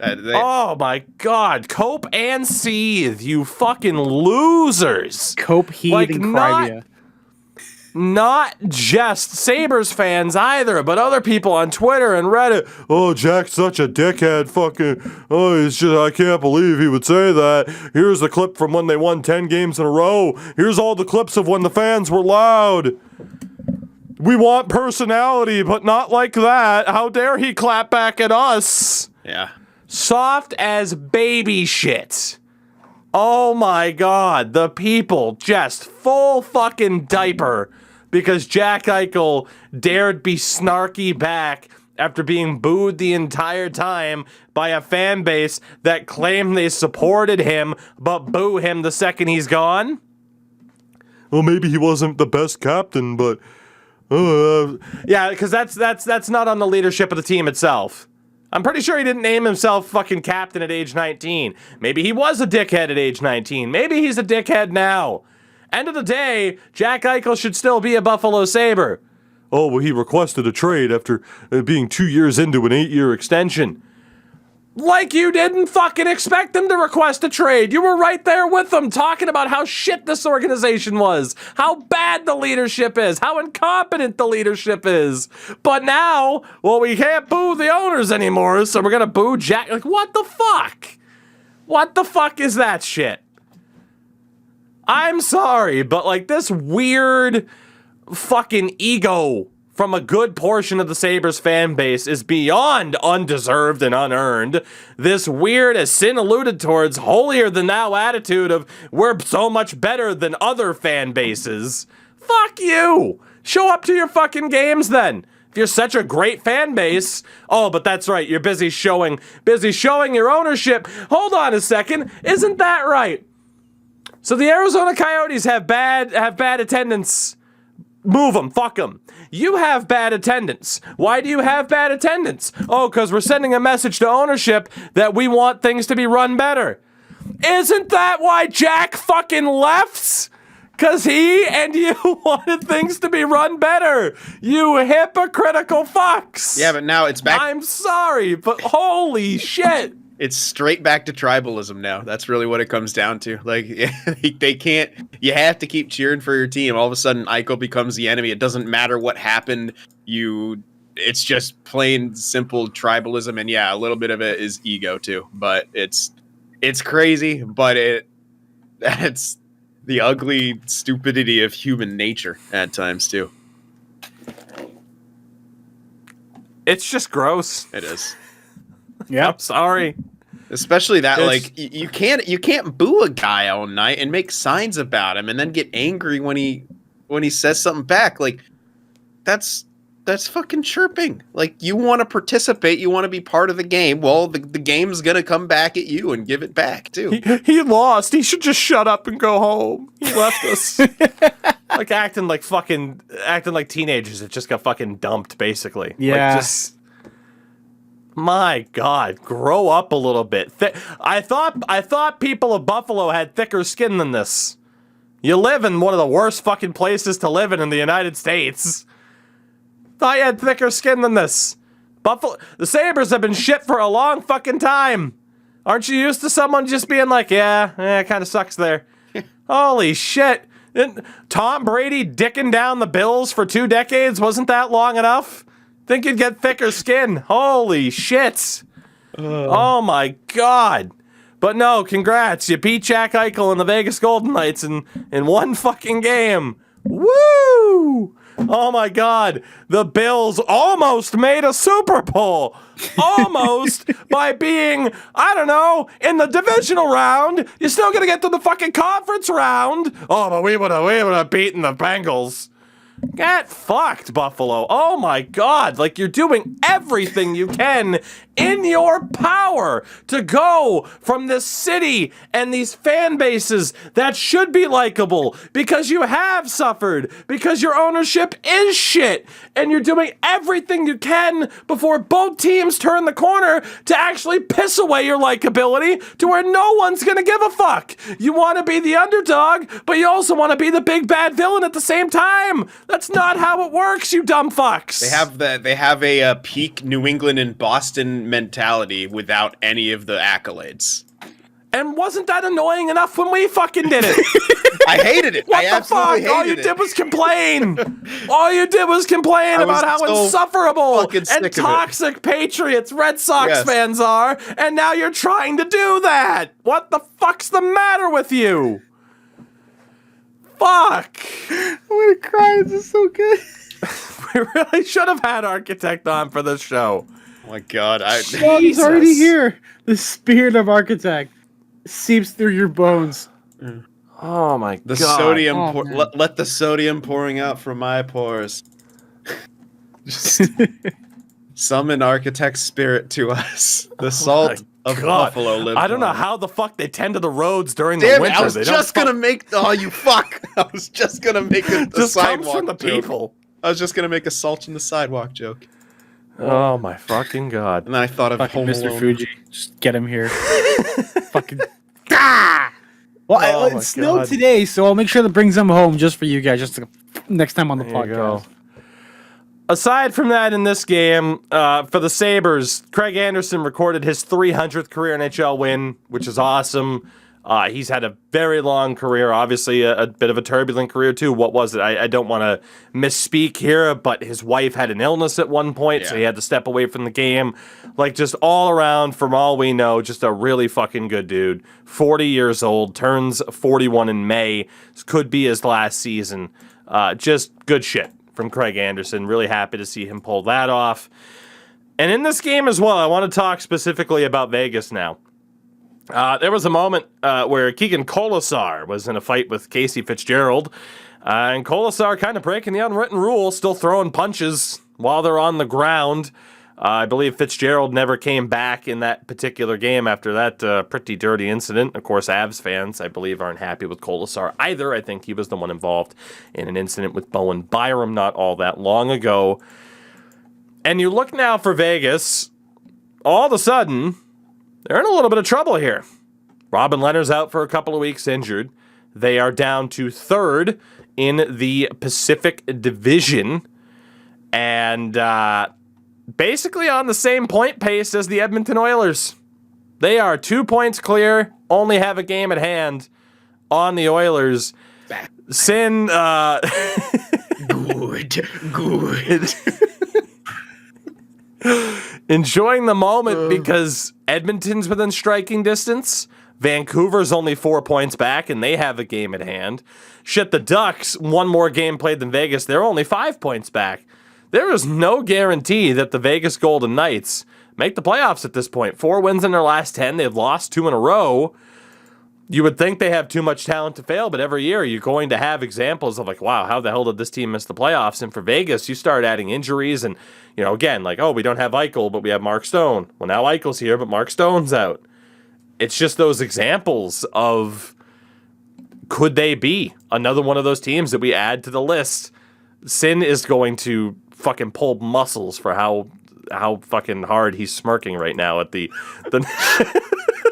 the way. Oh, my God. Cope and seethe, you fucking losers. Cope, heed, and Crivia. Not just Sabres fans either, but other people on Twitter and Reddit. Oh, Jack's such a dickhead. I can't believe he would say that. Here's the clip from when they won 10 games in a row. Here's all the clips of when the fans were loud. We want personality, but not like that. How dare he clap back at us? Yeah. Soft as baby shit. Oh my God, the people just full fucking diaper because Jack Eichel dared be snarky back after being booed the entire time by a fan base that claimed they supported him but boo him the second he's gone. Well, maybe he wasn't the best captain, but yeah, because that's not on the leadership of the team itself. I'm pretty sure he didn't name himself fucking captain at age 19. Maybe he was a dickhead at age 19. Maybe he's a dickhead now. End of the day, Jack Eichel should still be a Buffalo Sabre. Oh, well, he requested a trade after being 2 years into an 8-year extension. Like you didn't fucking expect him to request a trade. You were right there with them talking about how shit this organization was, how bad the leadership is, how incompetent the leadership is. But now, well, we can't boo the owners anymore, so we're gonna boo Jack. Like, what the fuck? What the fuck is that shit? I'm sorry, but like this weird fucking ego from a good portion of the Sabres fan base is beyond undeserved and unearned. This weird, as Sin alluded towards, holier-than-thou attitude of we're so much better than other fan bases. Fuck you! Show up to your fucking games then. If you're such a great fan base. Oh, but that's right, you're busy showing your ownership. Hold on a second, isn't that right? So the Arizona Coyotes have bad attendance. Move them, fuck them. You have bad attendance. Why do you have bad attendance? Oh, because we're sending a message to ownership that we want things to be run better. Isn't that why Jack fucking left? Because he and you wanted things to be run better. You hypocritical fucks. Yeah, but now it's back. I'm sorry, but holy shit. It's straight back to tribalism now. That's really what it comes down to. Like, they can't, you have to keep cheering for your team. All of a sudden, Eichel becomes the enemy. It doesn't matter what happened. It's just plain simple tribalism. And yeah, a little bit of it is ego too. But it's crazy, but it's the ugly stupidity of human nature at times too. It's just gross. It is. Yeah, I'm sorry. Especially that, like, you can't boo a guy all night and make signs about him and then get angry when he says something back. Like, that's fucking chirping. Like, you want to participate, you want to be part of the game. Well, the game's gonna come back at you and give it back too. He lost. He should just shut up and go home. He left us. Like acting like teenagers that just got fucking dumped, basically. Yeah. Like, just. My God, grow up a little bit. I thought people of Buffalo had thicker skin than this. You live in one of the worst fucking places to live in the United States. Thought you had thicker skin than this. The Sabres have been shit for a long fucking time. Aren't you used to someone just being like, yeah, it kind of sucks there. Holy shit. Tom Brady dicking down the Bills for 2 decades, wasn't that long enough? Think you'd get thicker skin. Holy shit. Oh my God. But no, congrats. You beat Jack Eichel and the Vegas Golden Knights in one fucking game. Woo! Oh my God. The Bills almost made a Super Bowl. Almost by being, I don't know, in the divisional round. You're still going to get to the fucking conference round. Oh, but we would have beaten the Bengals. Get fucked, Buffalo. Oh my God. Like, you're doing everything you can in your power to go from this city and these fan bases that should be likable because you have suffered, because your ownership is shit, and you're doing everything you can before both teams turn the corner to actually piss away your likability to where no one's gonna give a fuck. You want to be the underdog, but you also want to be the big bad villain at the same time. That's not how it works, you dumb fucks. They have a peak New England and Boston mentality without any of the accolades. And wasn't that annoying enough when we fucking did it? I hated it. What I the absolutely fuck? hated All you it. did was complain. All you did was complain about how so insufferable fucking sick and of it. toxic Patriots Red Sox fans are, and now you're trying to do that. What the fuck's the matter with you? Fuck. I'm gonna cry. This is so good. We really should have had Architect on for this show. Oh my God. He's already here. The spirit of Architect seeps through your bones. Oh my The God. sodium. Oh, let the sodium pouring out from my pores. Summon Architect's spirit to us. The salt of Buffalo lives I don't know on. how the fuck they tend to the roads during Damn the it, winter. I was They don't just gonna make. Oh, you fuck! I was just gonna make a just sidewalk comes from the joke. people. I was just gonna make a salt in the sidewalk joke, Oh my fucking God. and then I thought of Fucking Home Mr. Alone. Fuji. Just get him here. Fucking. Ah! Well, Oh my it snowed God. today, so I'll make sure that brings him home just for you guys, just next time on the There you go. podcast. Aside from that, in this game, for the Sabres, Craig Anderson recorded his 300th career NHL win, which is awesome. He's had a very long career, obviously a bit of a turbulent career too. What was it? I don't want to misspeak here, but his wife had an illness at one point, so he had to step away from the game. Like, just all around, from all we know, just a really fucking good dude. 40 years old, turns 41 in May. This could be his last season. Just good shit from Craig Anderson. Really happy to see him pull that off. And in this game as well, I want to talk specifically about Vegas now. There was a moment where Keegan Colasar was in a fight with Casey Fitzgerald, and Colasar kind of breaking the unwritten rule, still throwing punches while they're on the ground. I believe Fitzgerald never came back in that particular game after that pretty dirty incident. Of course, Avs fans, I believe, aren't happy with Colasar either. I think he was the one involved in an incident with Bowen Byram not all that long ago. And you look now for Vegas, all of a sudden, they're in a little bit of trouble here. Robin Leonard's out for a couple of weeks injured. They are down to third in the Pacific Division. And basically on the same point pace as the Edmonton Oilers. They are 2 points clear, only have a game at hand on the Oilers. Sin, Good. enjoying the moment because Edmonton's within striking distance. Vancouver's only 4 points back, and they have a game at hand. Shit, the Ducks, one more game played than Vegas. They're only 5 points back. There is no guarantee that the Vegas Golden Knights make the playoffs at this point. 4 wins in their last 10. They've lost 2 in a row. You would think they have too much talent to fail, but every year you're going to have examples of like, wow, how the hell did this team miss the playoffs? And for Vegas, you start adding injuries and, you know, again, like, oh, we don't have Eichel, but we have Mark Stone. Well, now Eichel's here, but Mark Stone's out. It's just those examples of, could they be another one of those teams that we add to the list? Sin is going to fucking pull muscles for how fucking hard he's smirking right now at the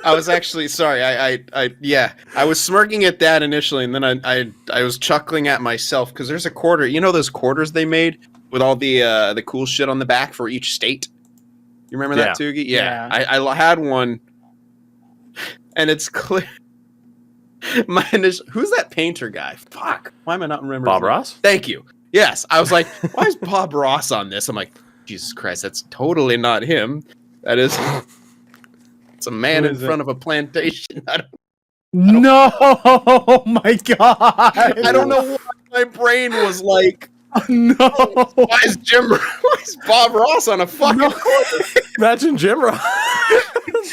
I was actually sorry. I was smirking at that initially, and then I was chuckling at myself because there's a quarter. You know those quarters they made with all the cool shit on the back for each state. You remember that, Tougie? Yeah. I had one, and it's clear. Who's that painter guy? Fuck. Why am I not remembering? Bob Ross? Thank you. Yes, I was like, why is Bob Ross on this? I'm like, Jesus Christ, that's totally not him. That is, it's a man in front of a plantation. No, oh my God. I don't know why my brain was like, No. why is Bob Ross on a fucking corner? Imagine Jim Ross.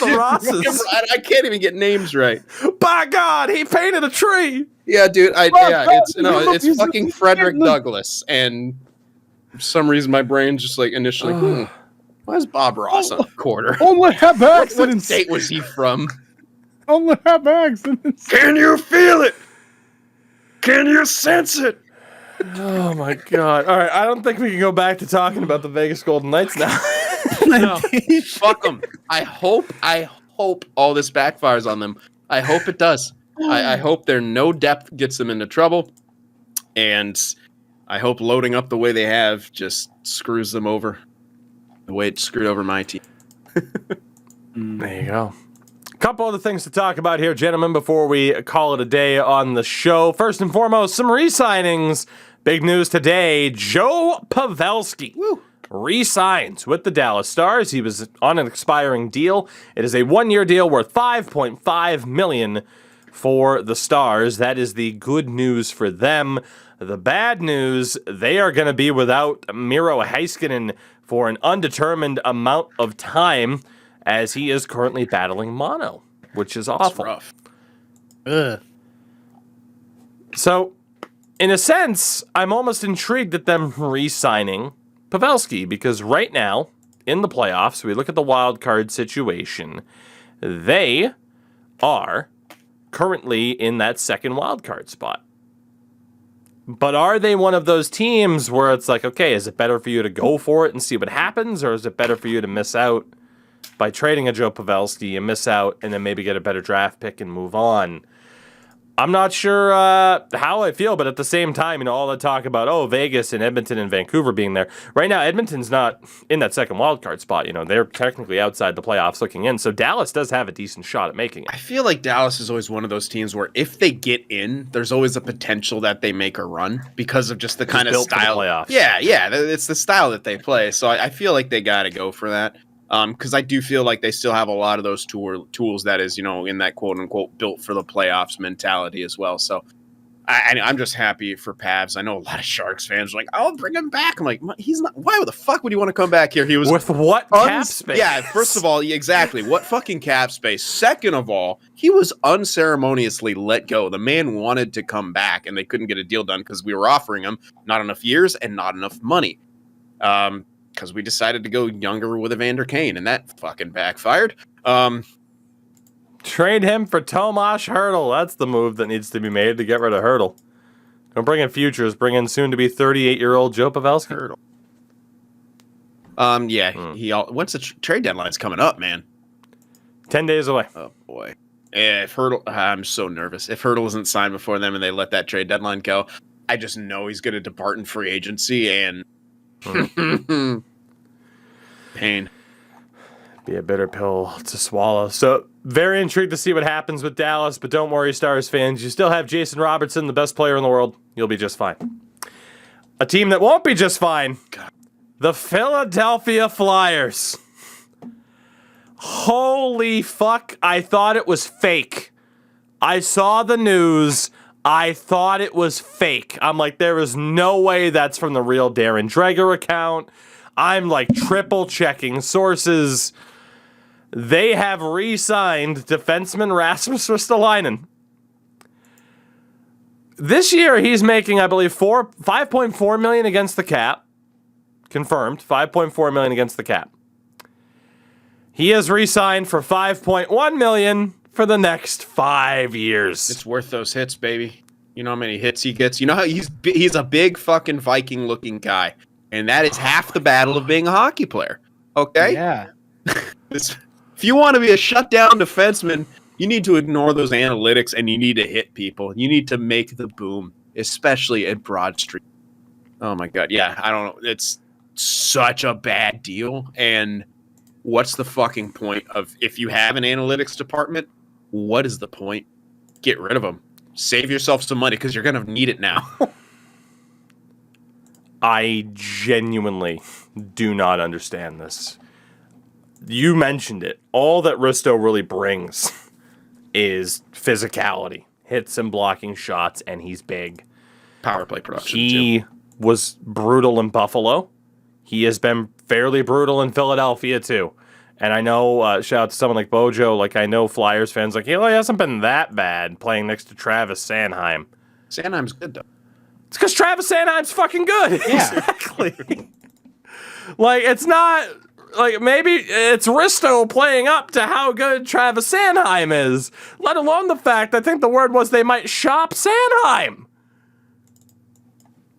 The Rosses. I can't even get names right. By God, he painted a tree. Yeah, dude. It's fucking Frederick Douglass, and for some reason my brain's just like initially, why is Bob Ross on a quarter? Only have accidents. What state was he from? Only have accidents. Can you feel it? Can you sense it? Oh my God. All right, I don't think we can go back to talking about the Vegas Golden Knights now. No. Fuck them. I hope all this backfires on them. I hope it does. I hope their no depth gets them into trouble, and I hope loading up the way they have just screws them over the way it screwed over my team. There you go. A couple other things to talk about here, gentlemen, before we call it a day on the show. First and foremost, some re-signings. Big news today, Joe Pavelski re-signs with the Dallas Stars. He was on an expiring deal. It is a one-year deal worth $5.5 million for the Stars. That is the good news for them. The bad news, they are going to be without Miro Heiskanen for an undetermined amount of time, as he is currently battling mono, which is awful. That's rough. Ugh. So, in a sense, I'm almost intrigued at them re-signing Pavelski, because right now, in the playoffs, we look at the wild card situation, they are currently in that second wild card spot. But are they one of those teams where it's like, okay, is it better for you to go for it and see what happens, or is it better for you to miss out by trading a Joe Pavelski and miss out and then maybe get a better draft pick and move on? I'm not sure how I feel, but at the same time, all the talk about, Vegas and Edmonton and Vancouver being there. Right now, Edmonton's not in that second wildcard spot. They're technically outside the playoffs looking in. So Dallas does have a decent shot at making it. I feel like Dallas is always one of those teams where if they get in, there's always a potential that they make a run because of just the kind of style. Yeah, it's the style that they play. So I feel like they got to go for that. Because I do feel like they still have a lot of those tools that is, in that quote unquote built for the playoffs mentality as well. So I'm just happy for Pavs. I know a lot of Sharks fans are like, "Oh, bring him back." I'm like, he's not. Why the fuck would you want to come back here? He was with what cap space? Yeah, first of all, exactly. What fucking cap space? Second of all, he was unceremoniously let go. The man wanted to come back, and they couldn't get a deal done because we were offering him not enough years and not enough money. Because we decided to go younger with Evander Kane, and that fucking backfired. Trade him for Tomas Hertl. That's the move that needs to be made to get rid of Hertl. Don't bring in futures. Bring in soon-to-be 38-year-old Joe Pavelski. When's the trade deadline's coming up, man? 10 days away. Oh, boy. If Hertl... I'm so nervous. If Hertl isn't signed before them and they let that trade deadline go, I just know he's going to depart in free agency, and... Pain. Be a bitter pill to swallow. So, very intrigued to see what happens with Dallas, but don't worry, Stars fans. You still have Jason Robertson, the best player in the world. You'll be just fine. A team that won't be just fine. The Philadelphia Flyers. Holy fuck, I thought it was fake. I saw the news. I thought it was fake. I'm like, there is no way that's from the real Darren Dreger account. I'm like triple checking sources. They have re-signed defenseman Rasmus Ristolainen. This year he's making, I believe, $5.4 million against the cap. Confirmed, $5.4 million against the cap. He has re-signed for $5.1 million for the next 5 years. It's worth those hits, baby. You know how many hits he gets? You know how he's a big fucking Viking looking guy. And that is half the battle of being a hockey player. Okay? Yeah. If you want to be a shutdown defenseman, you need to ignore those analytics and you need to hit people. You need to make the boom, especially at Broad Street. Oh my God. Yeah, I don't know. It's such a bad deal. And what's the fucking point of, if you have an analytics department, what is the point? Get rid of them. Save yourself some money because you're going to need it now. I genuinely do not understand this. You mentioned it. All that Risto really brings is physicality, hits and blocking shots, and he's big. Power play production. He was brutal in Buffalo. He has been fairly brutal in Philadelphia, too. And I know, shout out to someone like Bojo, like I know Flyers fans, like, he hasn't been that bad playing next to Travis Sanheim. Sanheim's good, though. It's because Travis Sanheim's fucking good. Yeah. Exactly. Like, it's not, like, maybe it's Risto playing up to how good Travis Sanheim is, let alone the fact, I think the word was they might shop Sanheim.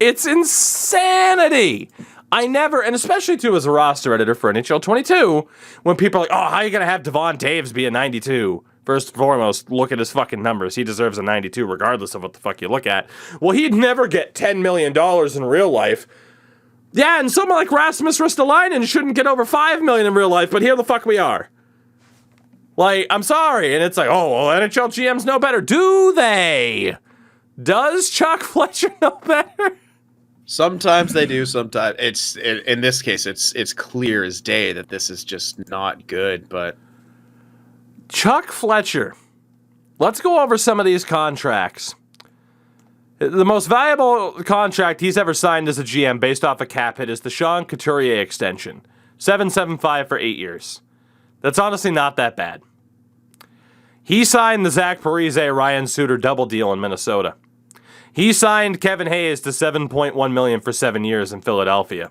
It's insanity. I never, and especially too as a roster editor for NHL 22, when people are like, oh, how are you going to have Devon Taves be a 92? First and foremost, look at his fucking numbers. He deserves a 92 regardless of what the fuck you look at. Well, he'd never get $10 million in real life. Yeah, and someone like Rasmus Ristolainen shouldn't get over $5 million in real life, but here the fuck we are. Like, I'm sorry. And it's like, oh, well, NHL GMs know better. Do they? Does Chuck Fletcher know better? Sometimes they do. Sometimes in this case, it's clear as day that this is just not good. But Chuck Fletcher. Let's go over some of these contracts. The most valuable contract he's ever signed as a GM based off a cap hit is the Sean Couturier extension. $775 for 8 years. That's honestly not that bad. He signed the Zach Parise, Ryan Suter double deal in Minnesota. He signed Kevin Hayes to $7.1 million for 7 years in Philadelphia.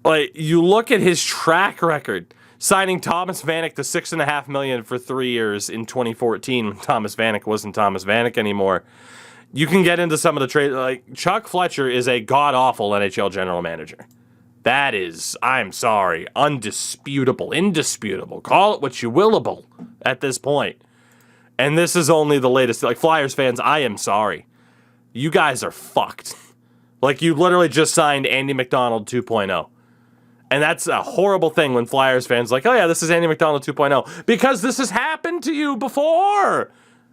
Like, you look at his track record, signing Thomas Vanek to $6.5 million for 3 years in 2014 when Thomas Vanek wasn't Thomas Vanek anymore. You can get into some of the trade. Like, Chuck Fletcher is a god-awful NHL general manager. That is, I'm sorry, undisputable, indisputable. Call it what you willable at this point. And this is only the latest. Like, Flyers fans, I am sorry. You guys are fucked. Like, you literally just signed Andy McDonald 2.0. And that's a horrible thing when Flyers fans are like, oh yeah, this is Andy McDonald 2.0. Because this has happened to you before.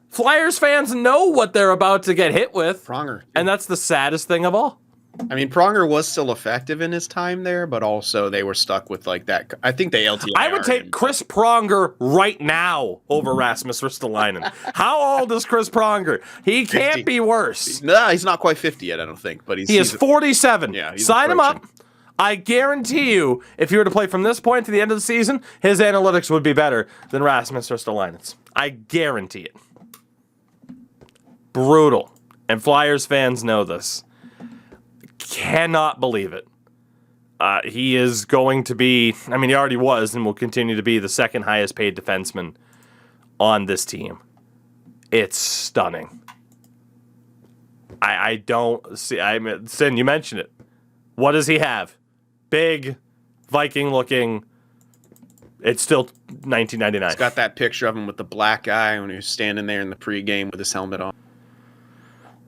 Flyers fans know what they're about to get hit with. Pronger. And that's the saddest thing of all. I mean, Pronger was still effective in his time there, but also they were stuck with like that. I think they LTIR. I would take Chris Pronger right now over Rasmus Ristolainen. How old is Chris Pronger? He can't 50. be worse. No, he's not quite 50 yet, I don't think. But he is 47. Yeah, he's Sign him up. approaching. I guarantee you, if you were to play from this point to the end of the season, his analytics would be better than Rasmus Ristolainen's. I guarantee it. Brutal. And Flyers fans know this. Cannot believe it. He is going to be, I mean, he already was and will continue to be the second highest paid defenseman on this team. It's stunning. I don't see, Sin, you mentioned it. What does he have? Big, Viking looking. It's still 1999. He's got that picture of him with the black eye when he was standing there in the pregame with his helmet on.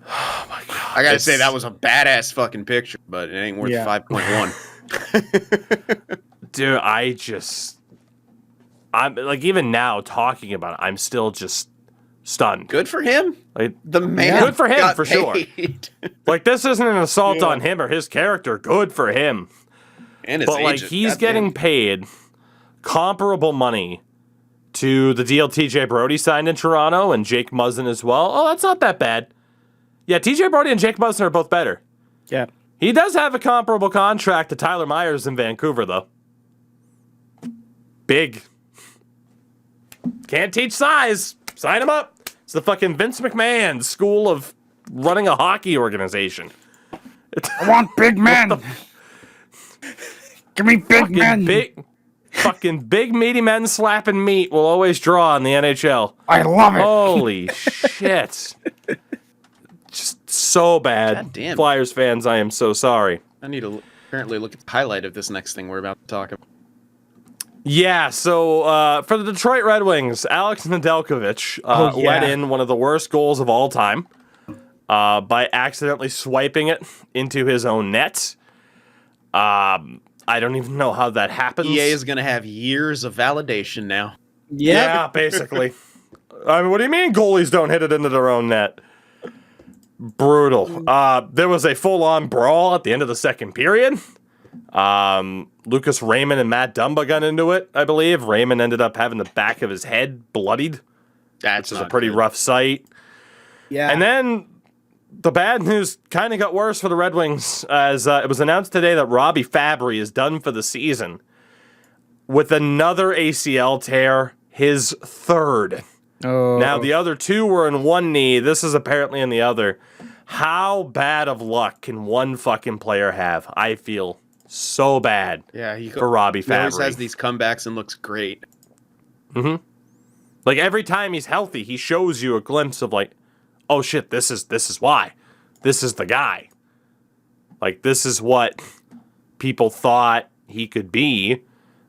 Oh my God. I gotta say, that was a badass fucking picture, but it ain't worth 5.1. Dude, I'm like, even now talking about it, I'm still just stunned. Good for him. Like, The man. good for him, got for sure. paid. Like, this isn't an assault on him or his character. Good for him. And his But like, agent. he's Goddamn. getting paid comparable money to the deal TJ Brody signed in Toronto and Jake Muzzin as well. Oh, that's not that bad. Yeah, TJ Brody and Jake Muzzin are both better. Yeah. He does have a comparable contract to Tyler Myers in Vancouver, though. Big. Can't teach size. Sign him up. It's the fucking Vince McMahon school of running a hockey organization. I want big men. Give me big men. Fucking big meaty men slapping meat will always draw in the NHL. I love it. Holy shit. Just so bad. God damn. Flyers fans, I am so sorry. I need to apparently look at the highlight of this next thing we're about to talk about. Yeah, so for the Detroit Red Wings, Alex Nedeljkovic let in one of the worst goals of all time by accidentally swiping it into his own net. I don't even know how that happens. EA is going to have years of validation now. Yeah, basically. I mean, what do you mean goalies don't hit it into their own net? Brutal. There was a full-on brawl at the end of the second period. Lucas Raymond and Matt Dumba got into it, I believe. Raymond ended up having the back of his head bloodied, which is a pretty rough sight. Yeah. And then the bad news kind of got worse for the Red Wings as it was announced today that Robbie Fabry is done for the season with another ACL tear, his third. Oh. Now, the other two were in one knee. This is apparently in the other. How bad of luck can one fucking player have? I feel so bad for Robbie Fabry. He always has these comebacks and looks great. Mm-hmm. Like, every time he's healthy, he shows you a glimpse of, like, oh, shit, this is why. This is the guy. Like, this is what people thought he could be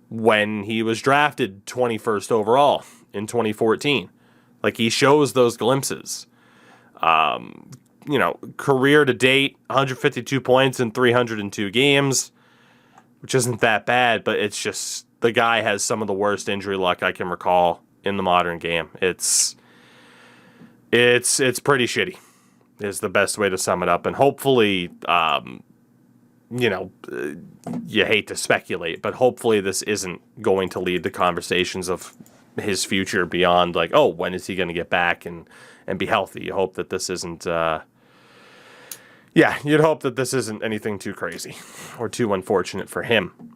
when he was drafted 21st overall in 2014. Like, he shows those glimpses. Career to date, 152 points in 302 games, which isn't that bad, but it's just the guy has some of the worst injury luck I can recall in the modern game. It's pretty shitty, is the best way to sum it up. And hopefully, you hate to speculate, but hopefully this isn't going to lead to conversations of his future beyond, like, oh, when is he going to get back and be healthy? You hope that this isn't, you'd hope that this isn't anything too crazy or too unfortunate for him.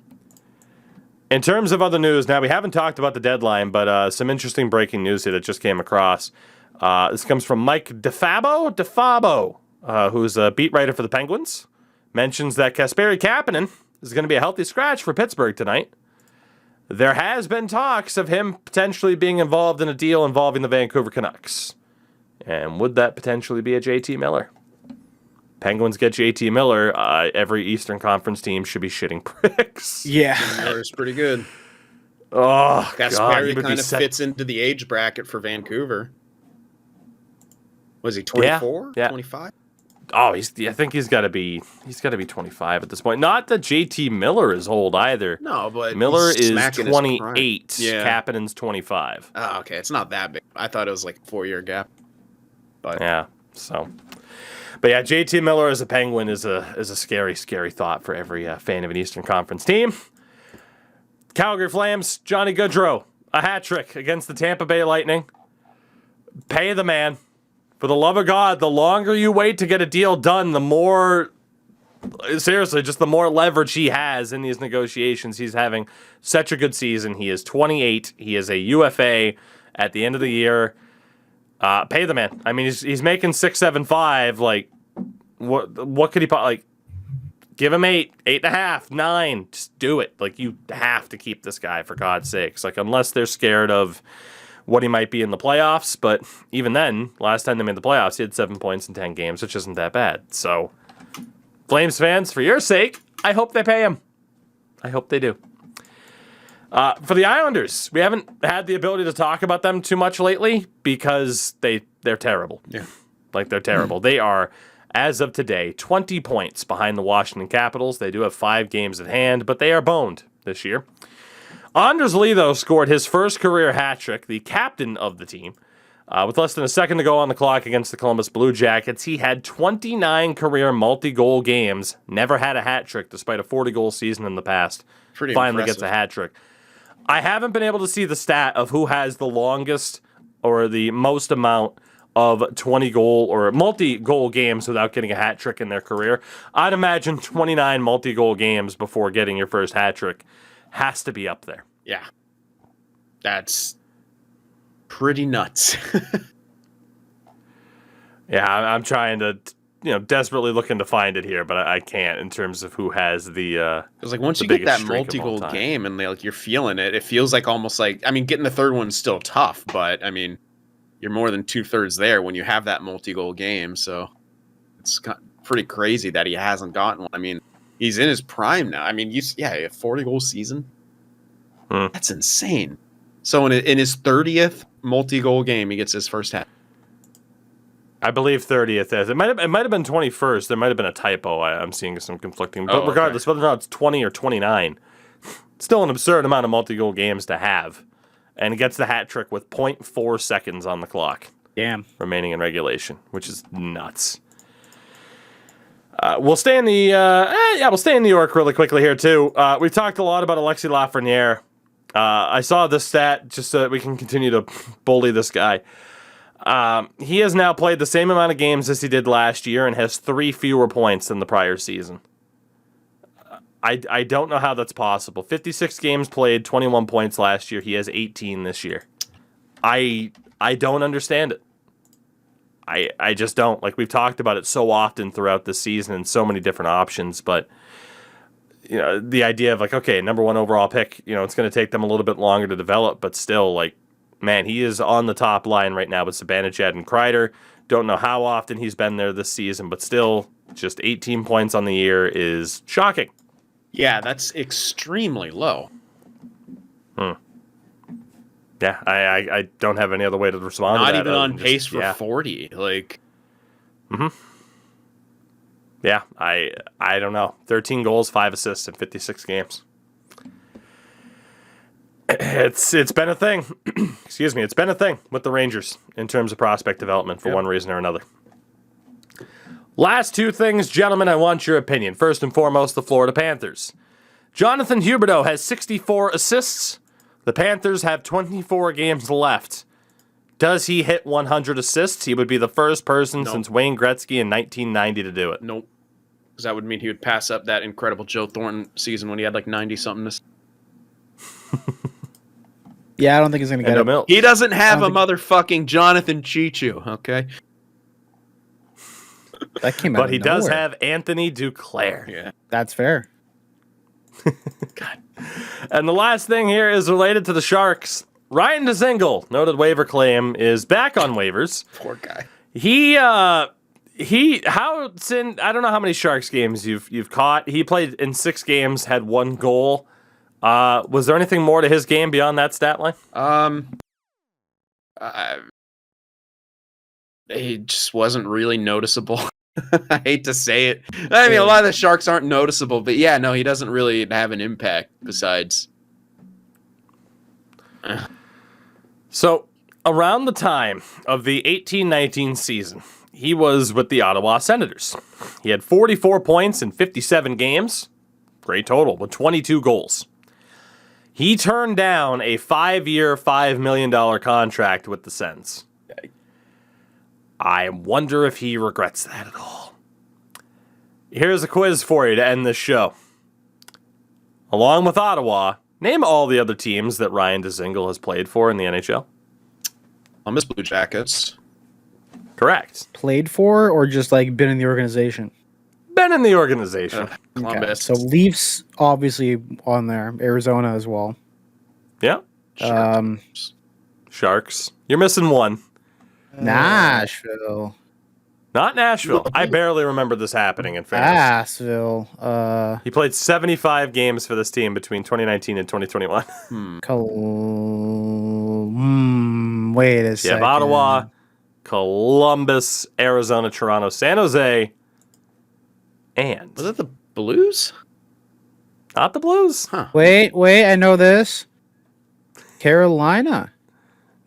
In terms of other news, now we haven't talked about the deadline, but some interesting breaking news here that just came across. This comes from Mike DeFabo, who's a beat writer for the Penguins. Mentions that Kasperi Kapanen is going to be a healthy scratch for Pittsburgh tonight. There has been talks of him potentially being involved in a deal involving the Vancouver Canucks. And would that potentially be a JT Miller? Penguins get JT Miller, every Eastern Conference team should be shitting bricks. Yeah. Miller's pretty good. Oh, Kasperi kind of fits into the age bracket for Vancouver. Was he 24? Yeah. 25? Oh, I think he's got to be 25 at this point. Not that JT Miller is old either. No, but Miller is 28. Yeah. Kapanen's 25. Oh, okay. It's not that big. I thought it was like a 4-year gap. But yeah, so. But yeah, JT Miller as a Penguin is a scary, scary thought for every fan of an Eastern Conference team. Calgary Flames, Johnny Gaudreau, a hat trick against the Tampa Bay Lightning. Pay the man. For the love of God, the longer you wait to get a deal done, the more, seriously, just the more leverage he has in these negotiations. He's having such a good season. He is 28. He is a UFA at the end of the year. Pay the man. I mean, he's making 6.75. Like, what could he like? Give him 8, 8.5, 9. Just do it. Like, you have to keep this guy for God's sakes. Like, unless they're scared of what he might be in the playoffs, but even then, last time they made the playoffs, he had 7 points in 10 games, which isn't that bad. So, Flames fans, for your sake, I hope they pay him. I hope they do. For the Islanders, we haven't had the ability to talk about them too much lately because they're terrible. Yeah. Like, they're terrible. They are, as of today, 20 points behind the Washington Capitals. They do have 5 games at hand, but they are boned this year. Anders Lee, though, scored his first career hat trick, the captain of the team. With less than a second to go on the clock against the Columbus Blue Jackets, he had 29 career multi-goal games, never had a hat trick despite a 40-goal season in the past. Pretty Finally impressive. gets a hat trick. I haven't been able to see the stat of who has the longest or the most amount of 20-goal or multi-goal games without getting a hat trick in their career. I'd imagine 29 multi-goal games before getting your first hat trick has to be up there. Yeah. That's pretty nuts. Yeah, I'm trying to, desperately looking to find it here, but I can't in terms of who has the. Because like once you get that multi-goal game and like you're feeling it, it feels like almost like, I mean, getting the third one's still tough, but I mean, you're more than 2/3 there when you have that multi-goal game. So it's pretty crazy that he hasn't gotten one. I mean, he's in his prime now. I mean, a 40-goal season. That's insane. So in his 30th multi-goal game, he gets his first hat. I believe 30th. It might have been 21st. There might have been a typo. I'm seeing some conflicting. But regardless, whether or not it's 20 or 29, still an absurd amount of multi-goal games to have. And he gets the hat trick with 0.4 seconds on the clock. Damn. Remaining in regulation, which is nuts. We'll stay in the we'll stay in New York really quickly here too. We've talked a lot about Alexi Lafreniere. I saw this stat just so that we can continue to bully this guy. He has now played the same amount of games as he did last year and has 3 fewer points than the prior season. I don't know how that's possible. 56 games played, 21 points last year. He has 18 this year. I don't understand it. I just don't. Like, we've talked about it so often throughout the season and so many different options, but you know, the idea of like, okay, number 1 overall pick, you know, it's going to take them a little bit longer to develop, but still, like, man, he is on the top line right now with Zibanejad and Kreider. Don't know how often he's been there this season, but still, just 18 points on the year is shocking. Yeah, that's extremely low. Yeah, I don't have any other way to respond Not to that. even on pace for 40. Like, yeah, I don't know. 13 goals, 5 assists in 56 games. It's been a thing. Excuse me. It's been a thing with the Rangers in terms of prospect development for one reason or another. Last 2 things, gentlemen, I want your opinion. First and foremost, the Florida Panthers. Jonathan Huberdeau has 64 assists. The Panthers have 24 games left. Does he hit 100 assists? He would be the first person since Wayne Gretzky in 1990 to do it. Nope. Because that would mean he would pass up that incredible Joe Thornton season when he had like 90-something. Yeah, I don't think he's going to get it. He doesn't have a motherfucking Jonathan Chichu, okay? That came out But he does have Anthony Duclair. Yeah. That's fair. God. And the last thing here is related to the Sharks. Ryan Dzingel, noted waiver claim, is back on waivers. Poor guy. I don't know how many Sharks games you've caught. He played in 6 games, had 1 goal. Was there anything more to his game beyond that stat line? He just wasn't really noticeable. I hate to say it. I mean, a lot of the Sharks aren't noticeable, but yeah, no, he doesn't really have an impact besides. So, around the time of the 18-19 season, he was with the Ottawa Senators. He had 44 points in 57 games. Great total, with 22 goals. He turned down a 5-year, $5 million contract with the Sens. I wonder if he regrets that at all. Here's a quiz for you to end this show. Along with Ottawa, name all the other teams that Ryan Dzingel has played for in the NHL. Columbus Blue Jackets. Correct. Played for or just like been in the organization? Been in the organization. Columbus. Okay. So Leafs obviously on there. Arizona as well. Yeah. Sharks. You're missing one. Nashville. Not Nashville. I barely remember this happening, in fairness. Asheville. He played 75 games for this team between 2019 and 2021. Wait a second. You have Ottawa, Columbus, Arizona, Toronto, San Jose, and... Was it the Blues? Not the Blues. Huh. Wait, I know this. Carolina.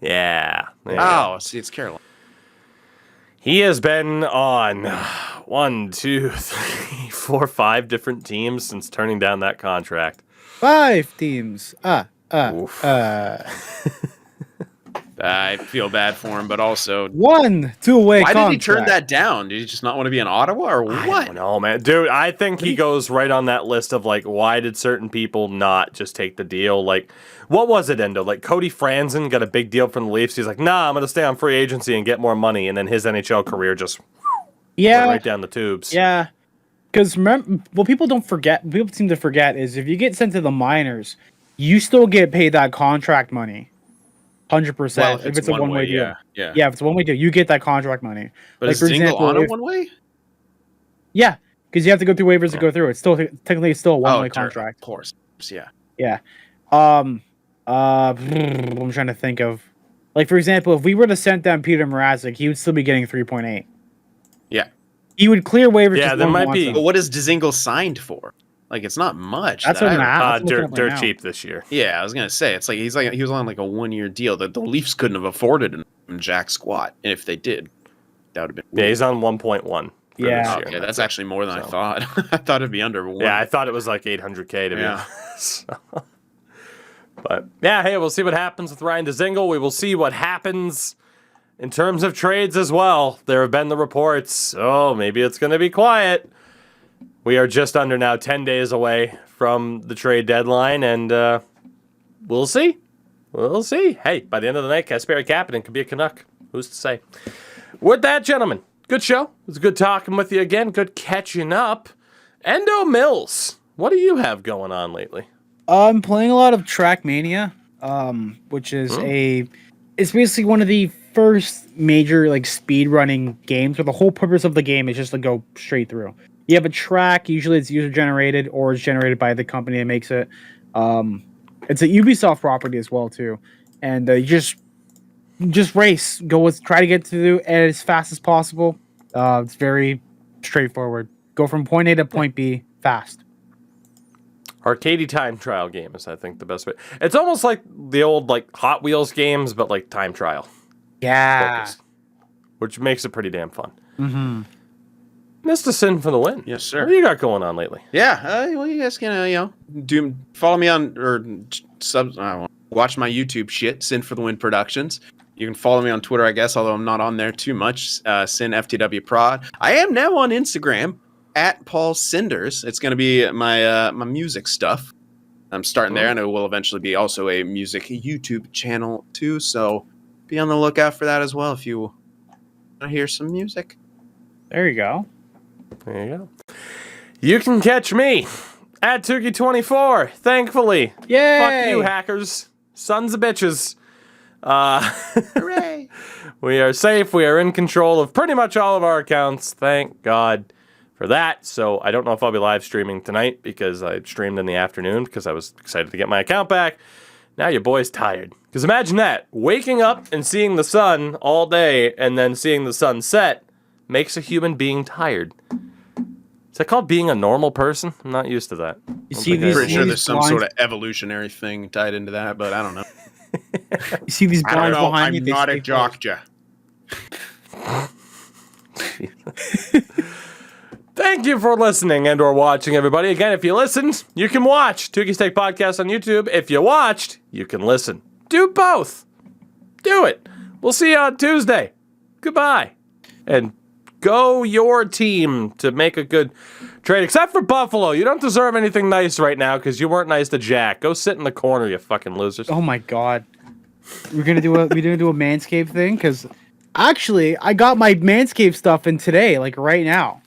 Yeah. Oh, see, it's Carolina. He has been on 1, 2, 3, 4, 5 different teams since turning down that contract. 5 teams. I feel bad for him, but also 1 2-way why contract. did he turn that down? Did he just not want to be in Ottawa or what? I don't know, man. Dude, I think he goes right on that list of, like, why did certain people not just take the deal? Like, what was it, Endo? Like, Cody Franzen got a big deal from the Leafs. He's like, nah, I'm going to stay on free agency and get more money. And then his NHL career just went right down the tubes. Yeah. Because what people don't forget, people seem to forget, is if you get sent to the minors, you still get paid that contract money. 100%. Well, if it's a one-way deal. Yeah. Yeah, if it's a one-way deal, you get that contract money. But like, is Dzingel on a one-way? Yeah, because you have to go through waivers to go through. It's still technically still a one-way contract. Of course. Yeah. Yeah. I'm trying to think of, like, for example, if we were to send down Peter Mrazek, he would still be getting 3.8. Yeah. He would clear waivers. Yeah, there might be. But what is Dzingel signed for? Like, it's not much. That's what I'm dirt cheap this year. Yeah, I was gonna say it's like he was on like a 1-year deal that the Leafs couldn't have afforded him jack squat, and if they did, that would have been. Yeah, he's on 1.1. Yeah. this year. Okay, that's actually more than I thought. I thought it'd be under 1. Yeah, I thought it was like 800K to be honest. But yeah, hey, we'll see what happens with Ryan Dzingel. We will see what happens in terms of trades as well. There have been the reports. Oh, maybe it's going to be quiet. We are just under now 10 days away from the trade deadline, and we'll see. We'll see. Hey, by the end of the night, Kasperi Kapanen could be a Canuck. Who's to say? With that, gentlemen, good show. It was good talking with you again. Good catching up. Endo Mills, what do you have going on lately? I'm playing a lot of Trackmania, which is it's basically one of the first major like speed running games where the whole purpose of the game is just to go straight through. You have a track, usually it's user generated or it's generated by the company that makes it. It's a Ubisoft property as well too, and you just race, try to get to as fast as possible. It's very straightforward. Go from point A to point B fast. Arcadey time trial game is, I think, the best way. It's almost like the old like Hot Wheels games, but like time trial. Yeah. Focused, which makes it pretty damn fun. Mm-hmm. Mr. Sin for the win. Yes, sir. What do you got going on lately? Yeah, well, you guys can follow me on or watch my YouTube shit, Sin for the Win Productions. You can follow me on Twitter, I guess, although I'm not on there too much. Sin FTW Prod. I am now on Instagram at Paul Cinders. It's going to be my my music stuff. I'm starting there, and it will eventually be also a music YouTube channel too. So be on the lookout for that as well if you want to hear some music. There you go. There you go. You can catch me at Tougie24. Thankfully, Yay! Fuck you, hackers, sons of bitches. Hooray! We are safe. We are in control of pretty much all of our accounts. Thank God for that. So I don't know if I'll be live streaming tonight because I streamed in the afternoon because I was excited to get my account back. Now your boy's tired. Because imagine that. Waking up and seeing the sun all day and then seeing the sun set makes a human being tired. Is that called being a normal person? I'm not used to that. You see these, Pretty sure these there's some blinds, sort of evolutionary thing tied into that, but I don't know. You see these I don't blinds know. behind I'm me? They not a stay jockja. Thank you for listening and or watching, everybody. Again, if you listened, you can watch Tougie Steak Podcast on YouTube. If you watched, you can listen. Do both. Do it. We'll see you on Tuesday. Goodbye. And go your team to make a good trade. Except for Buffalo. You don't deserve anything nice right now because you weren't nice to Jack. Go sit in the corner, you fucking losers. Oh my God. We're gonna do a Manscaped thing because actually I got my Manscaped stuff in today, like right now.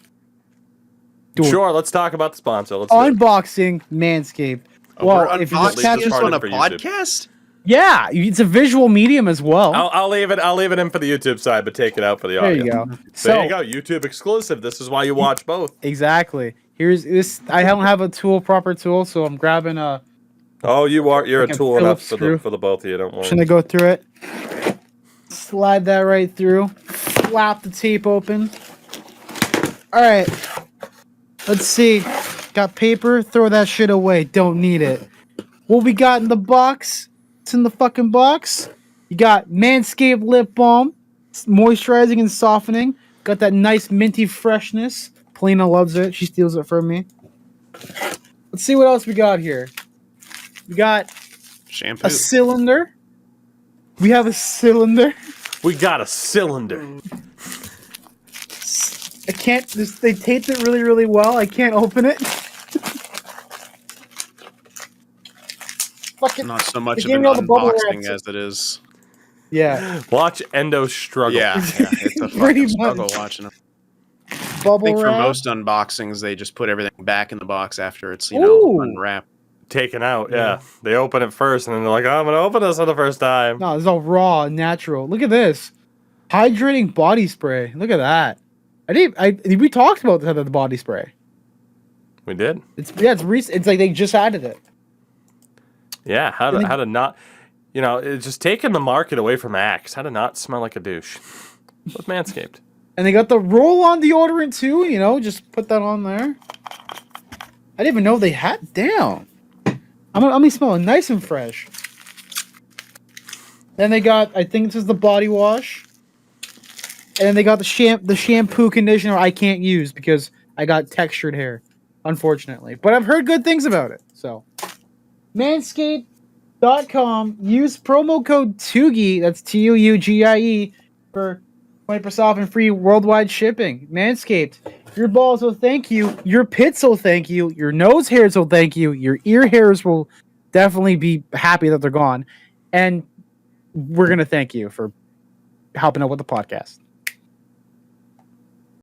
Sure, let's talk about the sponsor. Let's do it. Unboxing Manscaped. Well, Well, if you unboxing just catch this part on a of it for YouTube. podcast? yeah, it's a visual medium as well. I'll leave it in for the YouTube side, but take it out for the There audio. you go. There So you go. YouTube exclusive. This is why you watch both. exactly. Here's this. I don't have a proper tool, so I'm grabbing a. Oh, you're a Like a tool enough Phillips for screw. the both of you. Don't worry. Shouldn't I go through it? Slide that right through. Flap the tape open. All right. Let's see. Got paper? Throw that shit away. Don't need it. What we got in the box? It's in the fucking box. You got Manscaped lip balm, moisturizing and softening. Got that nice minty freshness. Polina loves it. She steals it from me. Let's see what else we got here. We got Shampoo. a cylinder. We have a cylinder. We got a cylinder. I can't. They taped it really, really well. I can't open it. Fucking. Not so much They of gave an me all the bubble unboxing wraps. as it is. Yeah. Watch Endo struggle. Yeah, it's a Pretty fucking struggle much. watching them. I Bubble think for wrap. most unboxings, they just put everything back in the box after it's, Ooh. unwrapped. Taken out. Yeah. They open it first, and then they're like, "Oh, I'm gonna open this for the first time." No, it's all raw, natural. Look at this. Hydrating body spray. Look at that. We talked about the body spray. We did. It's recent. It's like they just added it. Yeah. How to not? It's just taking the market away from Axe. How to not smell like a douche with Manscaped. And they got the roll-on deodorant too. Just put that on there. I didn't even know they had. Damn. I'm smelling nice and fresh. Then they got. I think this is the body wash. And then they got the shampoo conditioner I can't use because I got textured hair, unfortunately. But I've heard good things about it. So, Manscaped.com. Use promo code Tougie. That's TUUGIE for 20% off and free worldwide shipping. Manscaped. Your balls will thank you. Your pits will thank you. Your nose hairs will thank you. Your ear hairs will definitely be happy that they're gone. And we're going to thank you for helping out with the podcast.